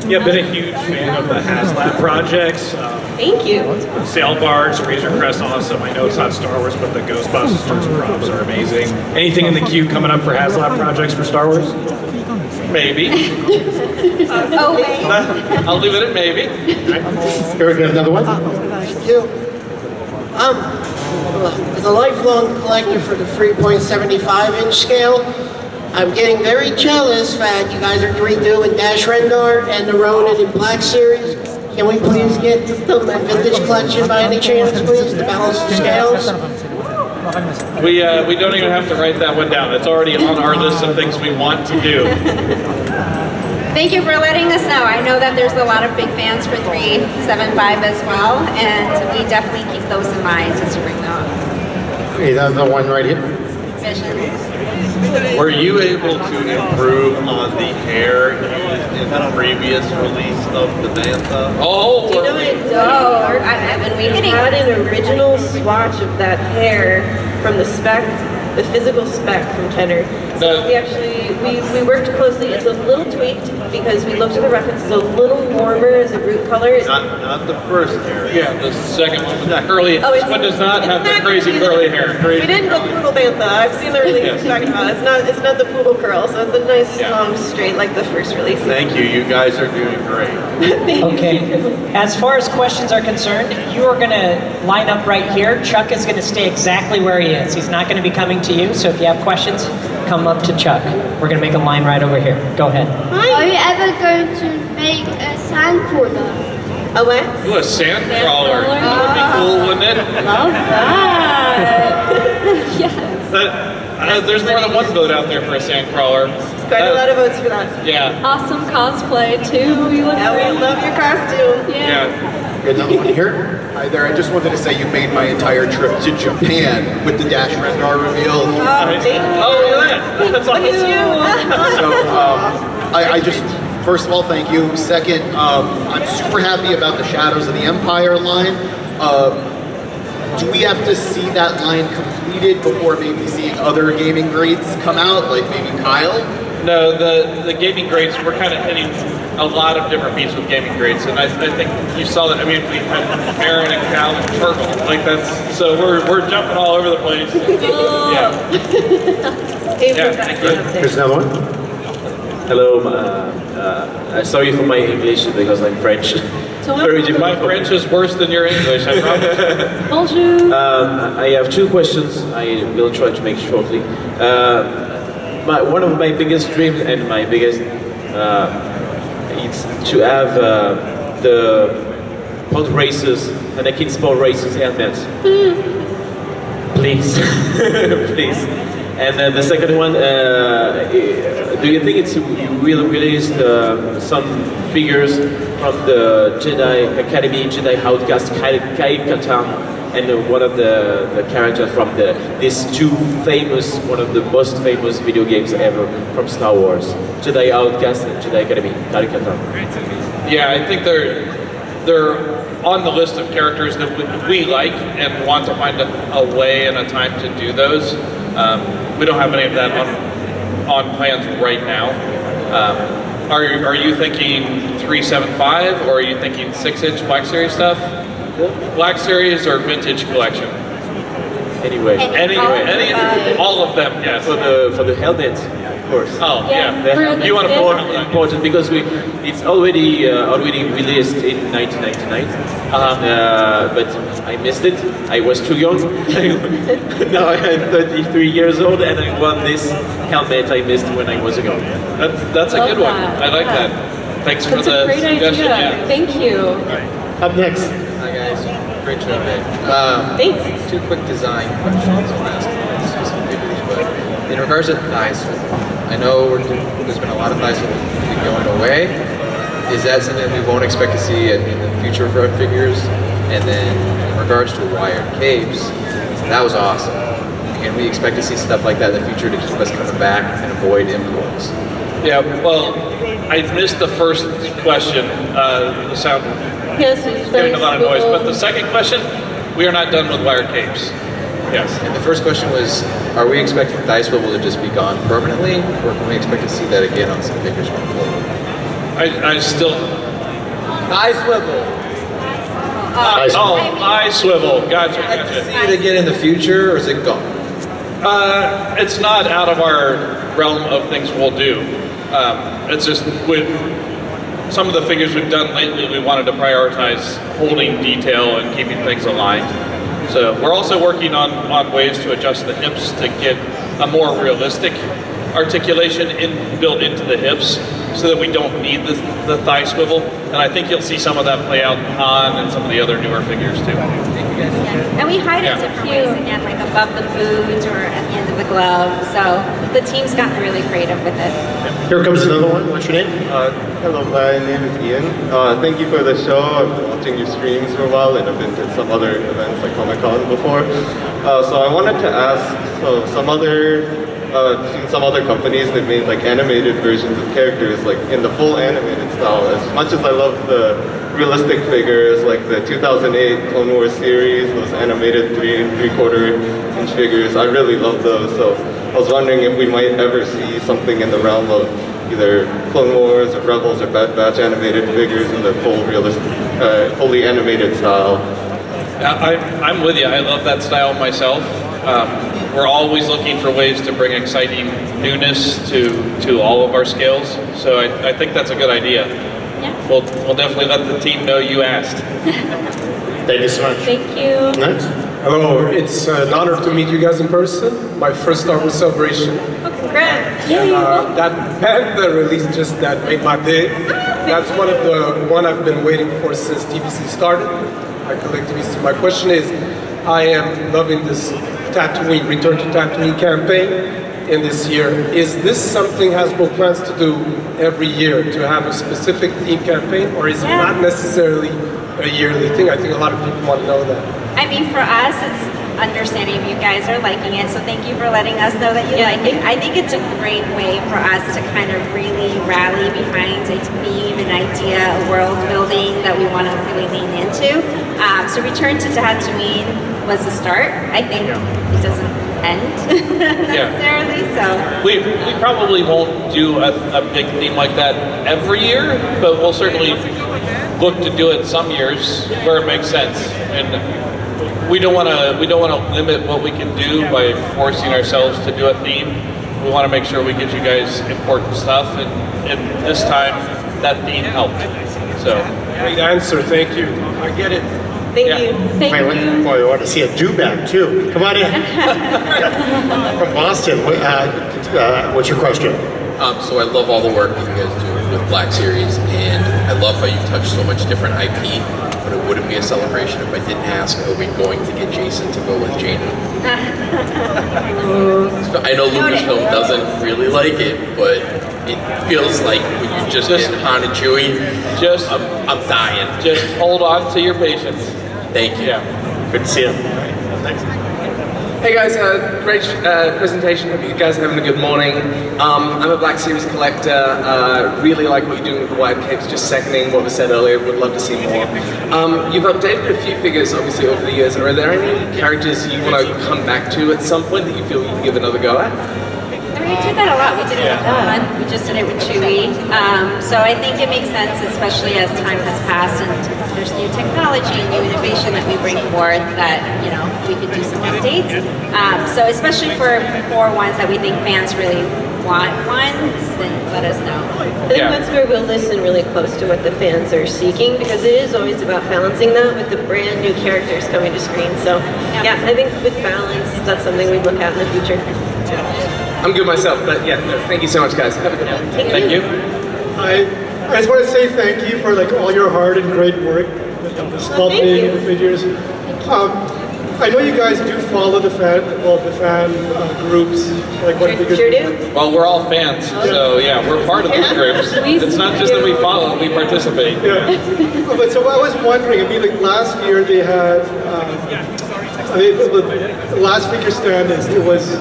Speaker 9: Yeah, been a huge fan of the HasLab projects.
Speaker 4: Thank you.
Speaker 9: Sail Barge, Razor Crest, awesome. I know it's not Star Wars, but the Ghostbusters props are amazing. Anything in the queue coming up for HasLab projects for Star Wars?
Speaker 2: Maybe.
Speaker 1: Oh, wait.
Speaker 2: I'll leave it at maybe.
Speaker 7: Here we go, another one.
Speaker 10: Thank you. As a lifelong collector for the 3.75-inch scale, I'm getting very jealous that you guys are redoing Dash Rendar and the Ronin in Black Series. Can we please get my vintage collection by any chance, please, to balance the scales?
Speaker 2: We don't even have to write that one down. It's already on our list of things we want to do.
Speaker 1: Thank you for letting us know. I know that there's a lot of big fans for 375 as well, and we definitely keep those in mind as you bring them up.
Speaker 7: Another one right here.
Speaker 1: Visions.
Speaker 2: Were you able to improve on the hair used in the previous release of the Bantha? Oh!
Speaker 4: You know, and we had an original swatch of that hair from the spec, the physical spec from Kenner. So we actually, we worked closely. It's a little tweaked because we looked at the references a little warmer as a root color.
Speaker 2: Not the first hair. Yeah, the second one with the curly.
Speaker 4: Oh,
Speaker 2: this one does not have the crazy curly hair.
Speaker 4: We didn't go poodle bantha. I've seen the release you're talking about. It's not the poodle curl, so it's a nice long straight like the first release.
Speaker 2: Thank you. You guys are doing great.
Speaker 6: Okay. As far as questions are concerned, you are going to line up right here. Chuck is going to stay exactly where he is. He's not going to be coming to you, so if you have questions, come up to Chuck. We're going to make a line right over here. Go ahead.
Speaker 11: Are you ever going to make a sand crawler?
Speaker 4: A what?
Speaker 2: Ooh, a sand crawler. That would be cool, wouldn't it?
Speaker 4: Love that.
Speaker 1: Yes.
Speaker 2: There's more than one vote out there for a sand crawler.
Speaker 4: Quite a lot of votes for that.
Speaker 2: Yeah.
Speaker 3: Awesome cosplay too. You look
Speaker 4: Yeah, we love your costume.
Speaker 2: Yeah.
Speaker 7: Another one here.
Speaker 12: Hi there, I just wanted to say you made my entire trip to Japan with the Dash Rendar reveal.
Speaker 4: Thank you.
Speaker 2: Oh, look at that. That's
Speaker 4: Look at
Speaker 2: awesome.
Speaker 4: you.
Speaker 12: So I just, first of all, thank you. Second, I'm super happy about the Shadows of the Empire line. Do we have to see that line completed before maybe seeing other gaming greats come out, like maybe Kyle?
Speaker 2: No, the gaming greats, we're kind of hitting a lot of different beats with gaming greats, and I think you saw that. I mean, we had Aaron and Cal and Turtle, like that's, so we're jumping all over the place. Yeah. Yeah, thank you.
Speaker 7: Here's another one.
Speaker 13: Hello, sorry for my English because I'm French. Very difficult.
Speaker 2: My French is worse than your English, I promise.
Speaker 3: Bonjour.
Speaker 13: I have two questions. I will try to make shortly. One of my biggest dreams and my biggest it's to have the pod races and the kids sport races helmets. Please, please. And the second one, do you think you will release some figures from the Jedi Academy, Jedi Outcast, Kai Katan and one of the characters from these two famous, one of the most famous video games ever from Star Wars, Jedi Outcast and Jedi Academy, Tarikatan.
Speaker 2: Yeah, I think they're on the list of characters that we like and want to find a way and a time to do those. We don't have any of that on plans right now. Are you thinking 375 or are you thinking 6-inch Black Series stuff? Black Series or Vintage Collection?
Speaker 13: Anyway,
Speaker 2: all of them, yes.
Speaker 13: For the helmets, of course.
Speaker 2: Oh, yeah.
Speaker 13: You want to more important because it's already released in 1999. But I missed it. I was too young. Now I'm 33 years old and I won this helmet I missed when I was young.
Speaker 2: That's a good one. I like that. Thanks for the
Speaker 3: Great
Speaker 2: suggestion.
Speaker 3: idea.
Speaker 2: Yeah.
Speaker 3: Thank you.
Speaker 14: Up next.
Speaker 15: Hi guys, great job, man.
Speaker 3: Thanks.
Speaker 15: 2 quick design questions I'll ask specific figures, but in regards to thigh swivel, I know there's been a lot of thigh swivel going away. Is that something we won't expect to see in the future for our figures? And then in regards to wired capes, that was awesome. Can we expect to see stuff like that in the future to keep us coming back and avoid imports?
Speaker 2: Yeah, well, I missed the first question. The sound
Speaker 4: Yes,
Speaker 2: getting a lot of noise. But the second question, we are not done with wire capes. Yes.
Speaker 15: And the first question was, are we expecting thigh swivel to just be gone permanently, or can we expect to see that again on some figures going forward?
Speaker 2: I still...
Speaker 15: Thigh swivel!
Speaker 2: Thigh swivel. Gotcha.
Speaker 15: See it again in the future, or is it gone?
Speaker 2: It's not out of our realm of things we'll do. It's just with some of the figures we've done lately, we wanted to prioritize holding detail and keeping things aligned. So we're also working on ways to adjust the hips to get a more realistic articulation built into the hips so that we don't need the thigh swivel. And I think you'll see some of that play out in Han and some of the other newer figures too.
Speaker 1: Yeah. And we hide it different ways, again, like above the boot or at the end of the glove. So the team's gotten really creative with it.
Speaker 14: Here comes another one. What's your name?
Speaker 16: Hello, my name is Ian. Thank you for the show. I've been watching your streams for a while and I've been to some other events like Comic-Con before. So I wanted to ask, I've seen some other companies, they've made like animated versions of characters like in the full animated style. As much as I love the realistic figures like the 2008 Clone Wars series, those animated 3 3/4 inch figures, I really love those. So I was wondering if we might ever see something in the realm of either Clone Wars or Rebels or Bad Batch animated figures in the fully animated style.
Speaker 2: I'm with you. I love that style myself. We're always looking for ways to bring exciting newness to all of our scales. So I think that's a good idea.
Speaker 1: Yeah.
Speaker 2: We'll definitely let the team know you asked.
Speaker 14: Thank you so much.
Speaker 3: Thank you.
Speaker 14: Next.
Speaker 17: Hello, it's an honor to meet you guys in person. My first Star Wars celebration.
Speaker 4: Oh, congrats.
Speaker 17: And that Panda release that made my day. That's one I've been waiting for since TVC started. I collect TVC. My question is, I am loving this Tatooine, Return to Tatooine campaign in this year. Is this something Hasbro plans to do every year, to have a specific theme campaign, or is it not necessarily a yearly thing? I think a lot of people want to know that.
Speaker 1: I mean, for us, it's understanding if you guys are liking it, so thank you for letting us know that you like it. I think it's a great way for us to kind of really rally behind a theme, an idea, a world building that we want to really lean into. So Return to Tatooine was the start. I think it doesn't end necessarily, so.
Speaker 2: We probably won't do a big theme like that every year, but we'll certainly look to do it some years where it makes sense. And we don't want to limit what we can do by forcing ourselves to do a theme. We want to make sure we get you guys important stuff, and this time that theme helped. So
Speaker 17: great answer, thank you. I get it.
Speaker 4: Thank you.
Speaker 3: Thank you.
Speaker 14: Boy, I want to see a do-bag too. Come on in. From Boston, what's your question?
Speaker 15: So I love all the work that you guys do with Black Series, and I love how you touch so much different IP, but it wouldn't be a celebration if I didn't ask, are we going to get Jason to go with Jaina? I know Lucasfilm doesn't really like it, but it feels like when you just get Han and Chewie, I'm dying.
Speaker 2: Just hold on to your patience.
Speaker 15: Thank you.
Speaker 2: Yeah.
Speaker 14: Good to see you. Thanks.
Speaker 18: Hey guys, great presentation. Hope you guys are having a good morning. I'm a Black Series collector. Really like what you're doing with the White Capes, just seconding what was said earlier. Would love to see more. You've updated a few figures, obviously, over the years. Are there any characters you want to come back to at some point that you feel you can give another go at?
Speaker 1: I mean, we do that a lot. We did it with Han. We just did it with Chewie. So I think it makes sense, especially as time has passed and there's new technology, new innovation that we bring forth that, you know, we could do some updates. So especially for more ones that we think fans really want one, then let us know.
Speaker 4: I think that's where we'll listen really close to what the fans are seeking, because it is always about balancing that with the brand new characters coming to screen. So yeah, I think with balance, that's something we'd look at in the future.
Speaker 18: I'm good myself, but yeah, no, thank you so much, guys. Have a good one.
Speaker 1: Thank you.
Speaker 19: I just want to say thank you for like all your hard and great work with the sculpting and the figures. I know you guys do follow the fan groups, like what figures.
Speaker 4: Sure do.
Speaker 2: Well, we're all fans, so yeah, we're part of these groups. It's not just that we follow, we participate.
Speaker 19: Yeah. But so I was wondering, I mean, like last year they had, the last figure stand, it was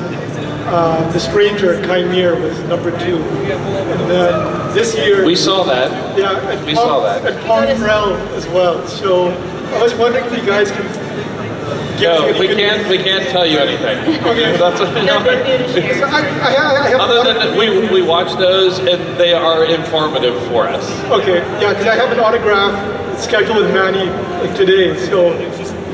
Speaker 19: the Stranger Chimere was number 2, and then this year
Speaker 2: we saw that.
Speaker 19: Yeah, and we saw that. And Pong Rel as well. So I was wondering if you guys can.
Speaker 2: No, we can't tell you anything.
Speaker 19: Okay.
Speaker 2: That's what, other than we watch those and they are informative for us.
Speaker 19: Okay, yeah, because I have an autograph scheduled with Manny like today, so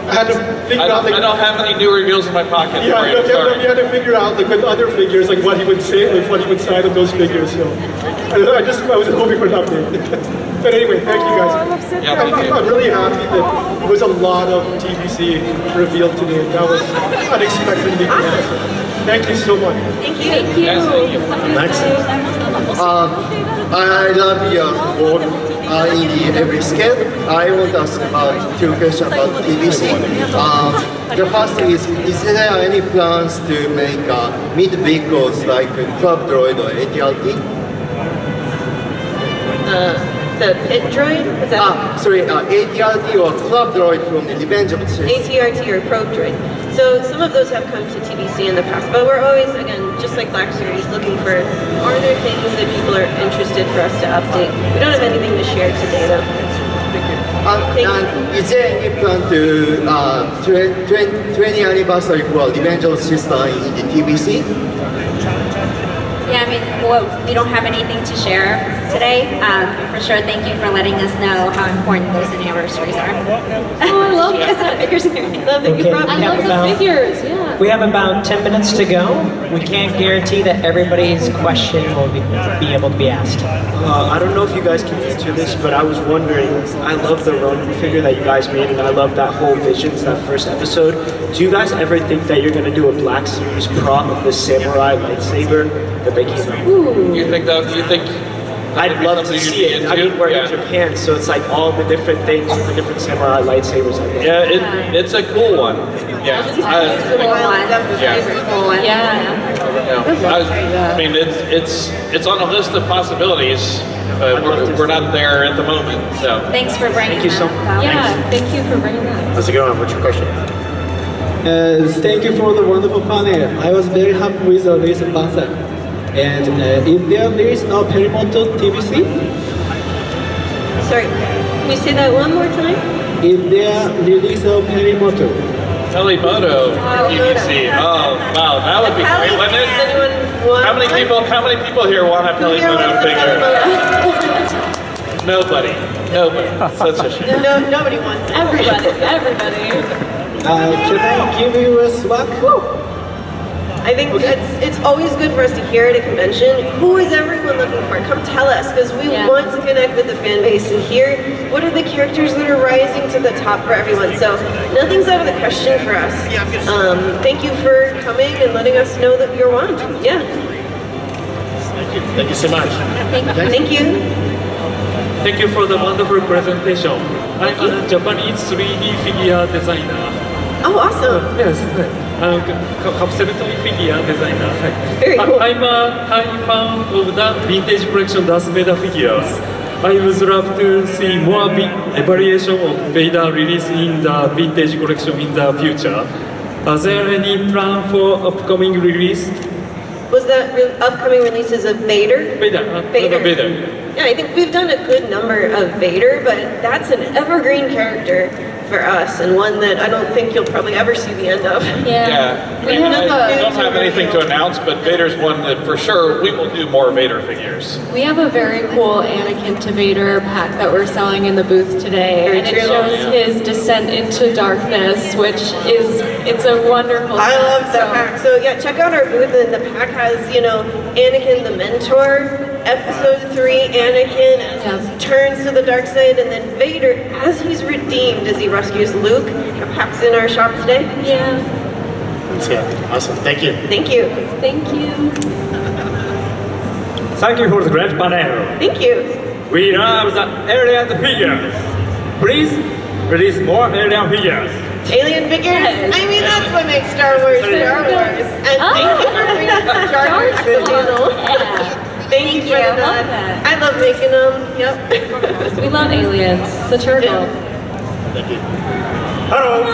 Speaker 19: I had to figure out. Like,
Speaker 2: I don't have any new reveals in my pocket.
Speaker 19: Yeah, you had to figure out like with other figures, like what he would say, like what he would sign on those figures. So I was hoping for an update. But anyway, thank you guys. I'm really happy that there was a lot of TVC revealed today. That was unexpected. Thank you so much.
Speaker 1: Thank you. Thank you.
Speaker 19: Thanks.
Speaker 20: I love your work in the every scale. I want to ask about 2 questions about TVC. The first is there any plans to make mid vehicles like Club Droid or ATRT?
Speaker 4: The pit droid? Is that
Speaker 20: ATRT or Club Droid from the Revenge of the Sith.
Speaker 4: ATRT or probe droid. So some of those have come to TVC in the past, but we're always, again, just like Black Series, looking for, are there things that people are interested for us to update? We don't have anything to share today, though.
Speaker 20: Is there any plan to 20th anniversary for Revenge of the Sith in the TVC?
Speaker 1: Yeah, I mean, well, we don't have anything to share today. For sure, thank you for letting us know how important those anniversaries are.
Speaker 3: Oh, I love
Speaker 1: that. Figures.
Speaker 3: Love that you brought the figures, yeah.
Speaker 6: We have about 10 minutes to go. We can't guarantee that everybody's question will be able to be asked.
Speaker 8: I don't know if you guys can answer this, but I was wondering, I love the Ronin figure that you guys made, and I love that whole Visions, that first episode. Do you guys ever think that you're going to do a Black Series prop of the samurai lightsaber that they came out with?
Speaker 2: You think that? You think?
Speaker 8: I'd love to see it. I mean, we're in Japan, so it's like all the different things with the different samurai lightsabers.
Speaker 2: Yeah, it's a cool one. Yeah. I mean, it's on a list of possibilities. We're not there at the moment. So
Speaker 1: thanks for bringing.
Speaker 8: Thank you so much.
Speaker 3: Yeah, thank you for bringing that.
Speaker 8: How's it going? What's your question?
Speaker 21: Thank you for the wonderful panel. I was very happy with the recent answer. And is there release of Perimoto TVC?
Speaker 4: Sorry, can you say that one more time?
Speaker 21: Is there release of Perimoto?
Speaker 2: Pelimoto TVC. Oh wow, that would be great, wouldn't it? How many people here want a Pelimoto figure? Nobody. Such a shame.
Speaker 4: Nobody wants it.
Speaker 3: Everybody.
Speaker 21: Can I give you a swag?
Speaker 4: I think it's always good for us to hear at a convention, who is everyone looking for? Come tell us, because we want to connect with the fan base and hear what are the characters that are rising to the top for everyone. So nothing's out of the question for us. Thank you for coming and letting us know that you're one. Yeah.
Speaker 14: Thank you so much.
Speaker 4: Thank you.
Speaker 22: Thank you for the wonderful presentation. I'm a Japanese 3D figure designer.
Speaker 4: Oh, awesome.
Speaker 22: Yes. Capsule toy figure designer.
Speaker 4: Very cool.
Speaker 22: I'm a high fan of the vintage collection Darth Vader figures. I would love to see more variation of Vader released in the vintage collection in the future. Are there any plan for upcoming release?
Speaker 4: Was that upcoming releases of Vader?
Speaker 22: Vader.
Speaker 4: Yeah, I think we've done a good number of Vader, but that's an evergreen character for us, and one that I don't think you'll probably ever see the end of.
Speaker 2: We don't have anything to announce, but Vader's one that for sure we will do more Vader figures.
Speaker 3: We have a very cool Anakin to Vader pack that we're selling in the booth today, and it shows his descent into darkness, which is, it's a wonderful
Speaker 4: I love that pack. So yeah, check out our booth, and the pack has, you know, Anakin the Mentor, Episode 3 Anakin as he turns to the dark side, and then Vader as he's redeemed as he rescues Luke. The pack's in our shop today.
Speaker 3: Yeah.
Speaker 14: That's it. Awesome. Thank you.
Speaker 4: Thank you.
Speaker 3: Thank you.
Speaker 22: Thank you for the great panel.
Speaker 4: Thank you.
Speaker 22: We love the alien figures. Please release more alien figures.
Speaker 4: Alien figures? I mean, that's what makes Star Wars Star Wars. And thank you for bringing Jar Jar to the channel. Thank you for that. I love making them. Yep.
Speaker 3: We love aliens. The turtle.
Speaker 14: Thank you.
Speaker 22: Hello.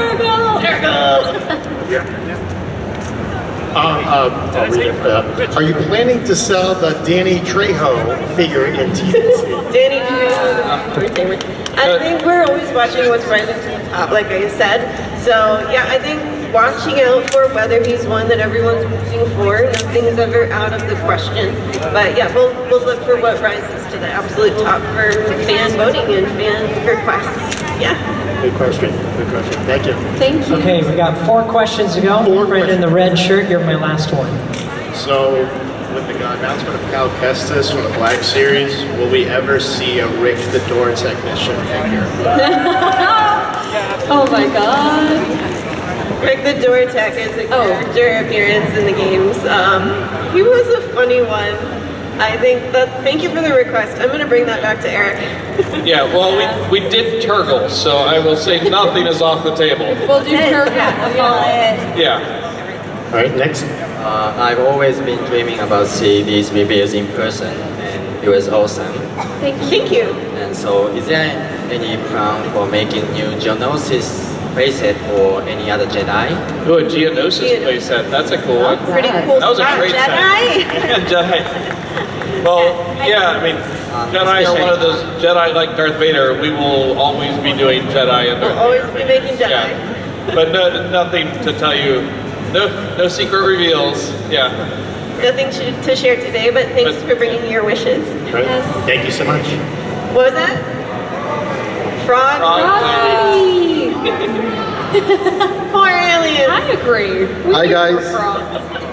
Speaker 14: I'll read it. Are you planning to sell the Danny Trejo figure in TVC?
Speaker 4: Danny Trejo. I think we're always watching what's rising to the top, like I said. So yeah, I think watching out for whether he's one that everyone's rooting for. Nothing's ever out of the question. But yeah, we'll look for what rises to the absolute top for fan voting and fan requests. Yeah.
Speaker 14: Good question. Good question. Thank you.
Speaker 3: Thank you.
Speaker 6: Okay, we got 4 questions to go. Friend in the red shirt, you're my last one.
Speaker 14: So, with the announcement of Cal Kestis from the Black Series, will we ever see a Rick the Door Technician figure?
Speaker 3: Oh my god.
Speaker 4: Rick the Door Tech is a character appearance in the games. He was a funny one. I think thank you for the request. I'm going to bring that back to Eric.
Speaker 2: Yeah, well, we did Turgle, so I will say nothing is off the table.
Speaker 3: We'll do Turgle.
Speaker 2: Yeah.
Speaker 14: All right, next.
Speaker 5: I've always been dreaming about seeing these reviews in person, and it was awesome.
Speaker 4: Thank you.
Speaker 5: And so, is there any plan for making new Geonosis playset or any other Jedi?
Speaker 2: Oh, a Geonosis playset. That's a cool one.
Speaker 4: Pretty cool.
Speaker 2: That was a great
Speaker 4: Jedi.
Speaker 2: Jedi. Well, yeah, I mean, Jedi are one of those Jedi like Darth Vader. We will always be doing Jedi and Darth
Speaker 4: We'll
Speaker 2: Vader.
Speaker 4: always be making Jedi.
Speaker 2: Yeah. But nothing to tell you. No secret reveals. Yeah.
Speaker 4: Nothing to share today, but thanks for bringing your wishes.
Speaker 14: Right. Thank you so much.
Speaker 4: What was that? Frog? Poor aliens.
Speaker 3: I agree.
Speaker 12: Hi guys.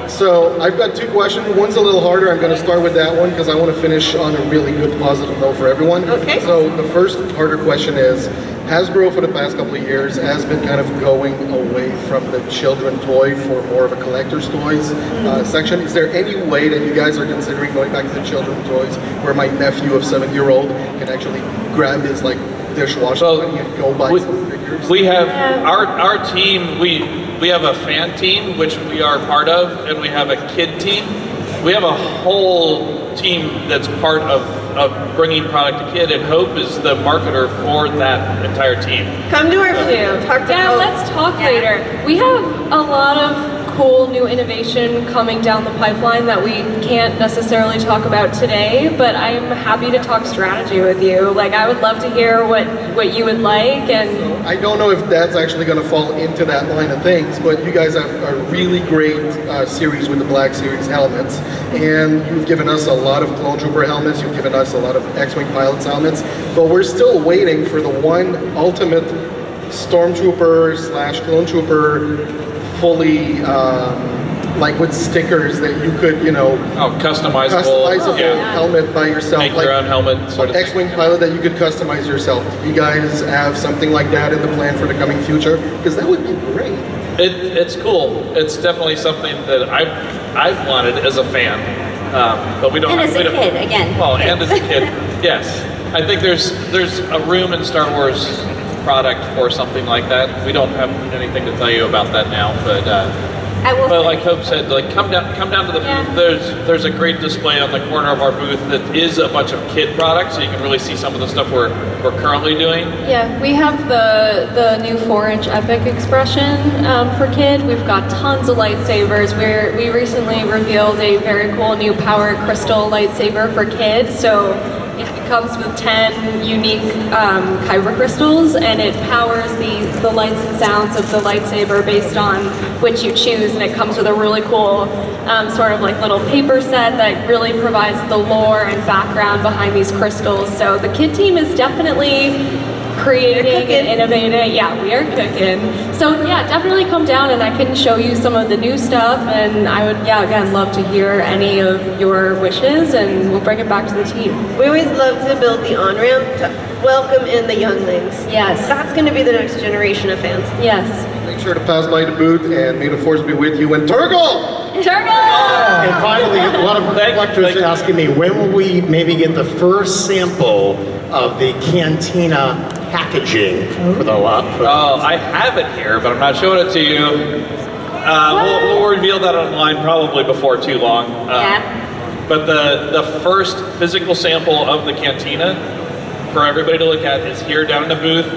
Speaker 12: So I've got 2 questions. One's a little harder. I'm going to start with that one because I want to finish on a really good positive note for everyone.
Speaker 4: Okay.
Speaker 12: So the first harder question is, Hasbro for the past couple of years has been kind of going away from the children toy for more of a collector's toys section. Is there any way that you guys are considering going back to the children toys where my nephew of 7-year-old can actually grab his like dishwasher and go buy some figures?
Speaker 2: We have our team. We have a fan team, which we are part of, and we have a kid team. We have a whole team that's part of bringing product to kid, and Hope is the marketer for that entire team.
Speaker 4: Come to our booth. Talk to Hope.
Speaker 3: Let's talk later. We have a lot of cool new innovation coming down the pipeline that we can't necessarily talk about today, but I'm happy to talk strategy with you. Like, I would love to hear what you would like. And
Speaker 12: I don't know if that's actually going to fall into that line of things, but you guys have a really great series with the Black Series helmets, and you've given us a lot of Clone Trooper helmets, you've given us a lot of X-Wing pilots helmets, but we're still waiting for the one ultimate Stormtrooper / Clone Trooper fully like with stickers that you could, you know,
Speaker 2: customizable
Speaker 12: helmet by yourself,
Speaker 2: make
Speaker 12: like
Speaker 2: your own helmet, sort of
Speaker 12: X-Wing pilot that you could customize yourself. Do you guys have something like that in the plan for the coming future? Because that would be great.
Speaker 2: It's cool. It's definitely something that I've wanted as a fan, but we don't.
Speaker 1: And as a kid, again.
Speaker 2: Well, and as a kid, yes. I think there's a room in Star Wars product for something like that. We don't have anything to tell you about that now, but
Speaker 1: I will.
Speaker 2: But like Hope said, like come down to the booth. There's a great display on the corner of our booth that is a bunch of kid products, so you can really see some of the stuff we're currently doing.
Speaker 3: Yeah, we have the new 4-inch Epic Expression for kid. We've got tons of lightsabers. We recently revealed a very cool new Power Crystal lightsaber for kids. So it comes with 10 unique kyber crystals, and it powers the lights and sounds of the lightsaber based on which you choose, and it comes with a really cool sort of like little paper set that really provides the lore and background behind these crystals. So the kid team is definitely creating and innovating. Yeah, we are cooking. So yeah, definitely come down and I can show you some of the new stuff, and I would, yeah, again, love to hear any of your wishes, and we'll bring it back to the team.
Speaker 4: We always love to build the on-ramp to welcome in the younglings.
Speaker 3: Yes.
Speaker 4: That's going to be the next generation of fans.
Speaker 3: Yes.
Speaker 12: Make sure to pass by the booth, and may the force be with you, and Turgle!
Speaker 7: And finally, a lot of collectors are asking me, when will we maybe get the first sample of the Cantina packaging for the lot?
Speaker 2: Oh, I have it here, but I'm not showing it to you. We'll reveal that online probably before too long. But the first physical sample of the Cantina for everybody to look at is here down in the booth.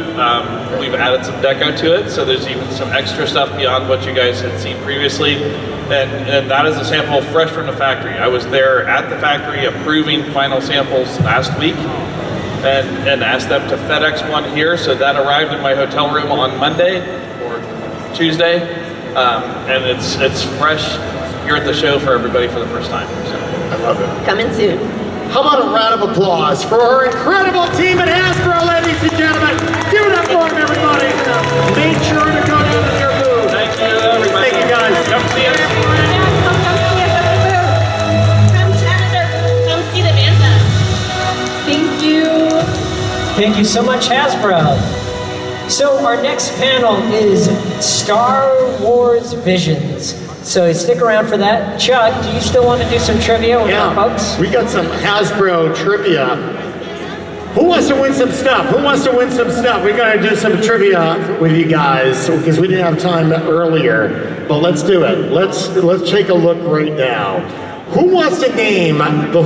Speaker 2: We've added some deco to it, so there's even some extra stuff beyond what you guys had seen previously. And that is a sample fresh from the factory. I was there at the factory approving final samples last week and asked them to FedEx one here, so that arrived in my hotel room on Monday or Tuesday. And it's fresh here at the show for everybody for the first time. So
Speaker 7: I love it.
Speaker 4: Coming soon.
Speaker 7: How about a round of applause for our incredible team at Hasbro, ladies and gentlemen. Give it up for them, everybody. Make sure to go down to your booth.
Speaker 2: Thank you, everybody.
Speaker 7: Thank you, guys.
Speaker 2: Come see us.
Speaker 4: Come see the Manta.
Speaker 3: Thank you.
Speaker 6: Thank you so much, Hasbro. So our next panel is Star Wars Visions. So stick around for that. Chuck, do you still want to do some trivia with our folks?
Speaker 7: We got some Hasbro trivia. Who wants to win some stuff? Who wants to win some stuff? We're going to do some trivia with you guys because we didn't have time earlier. But let's do it. Let's take a look right now. Who wants to name the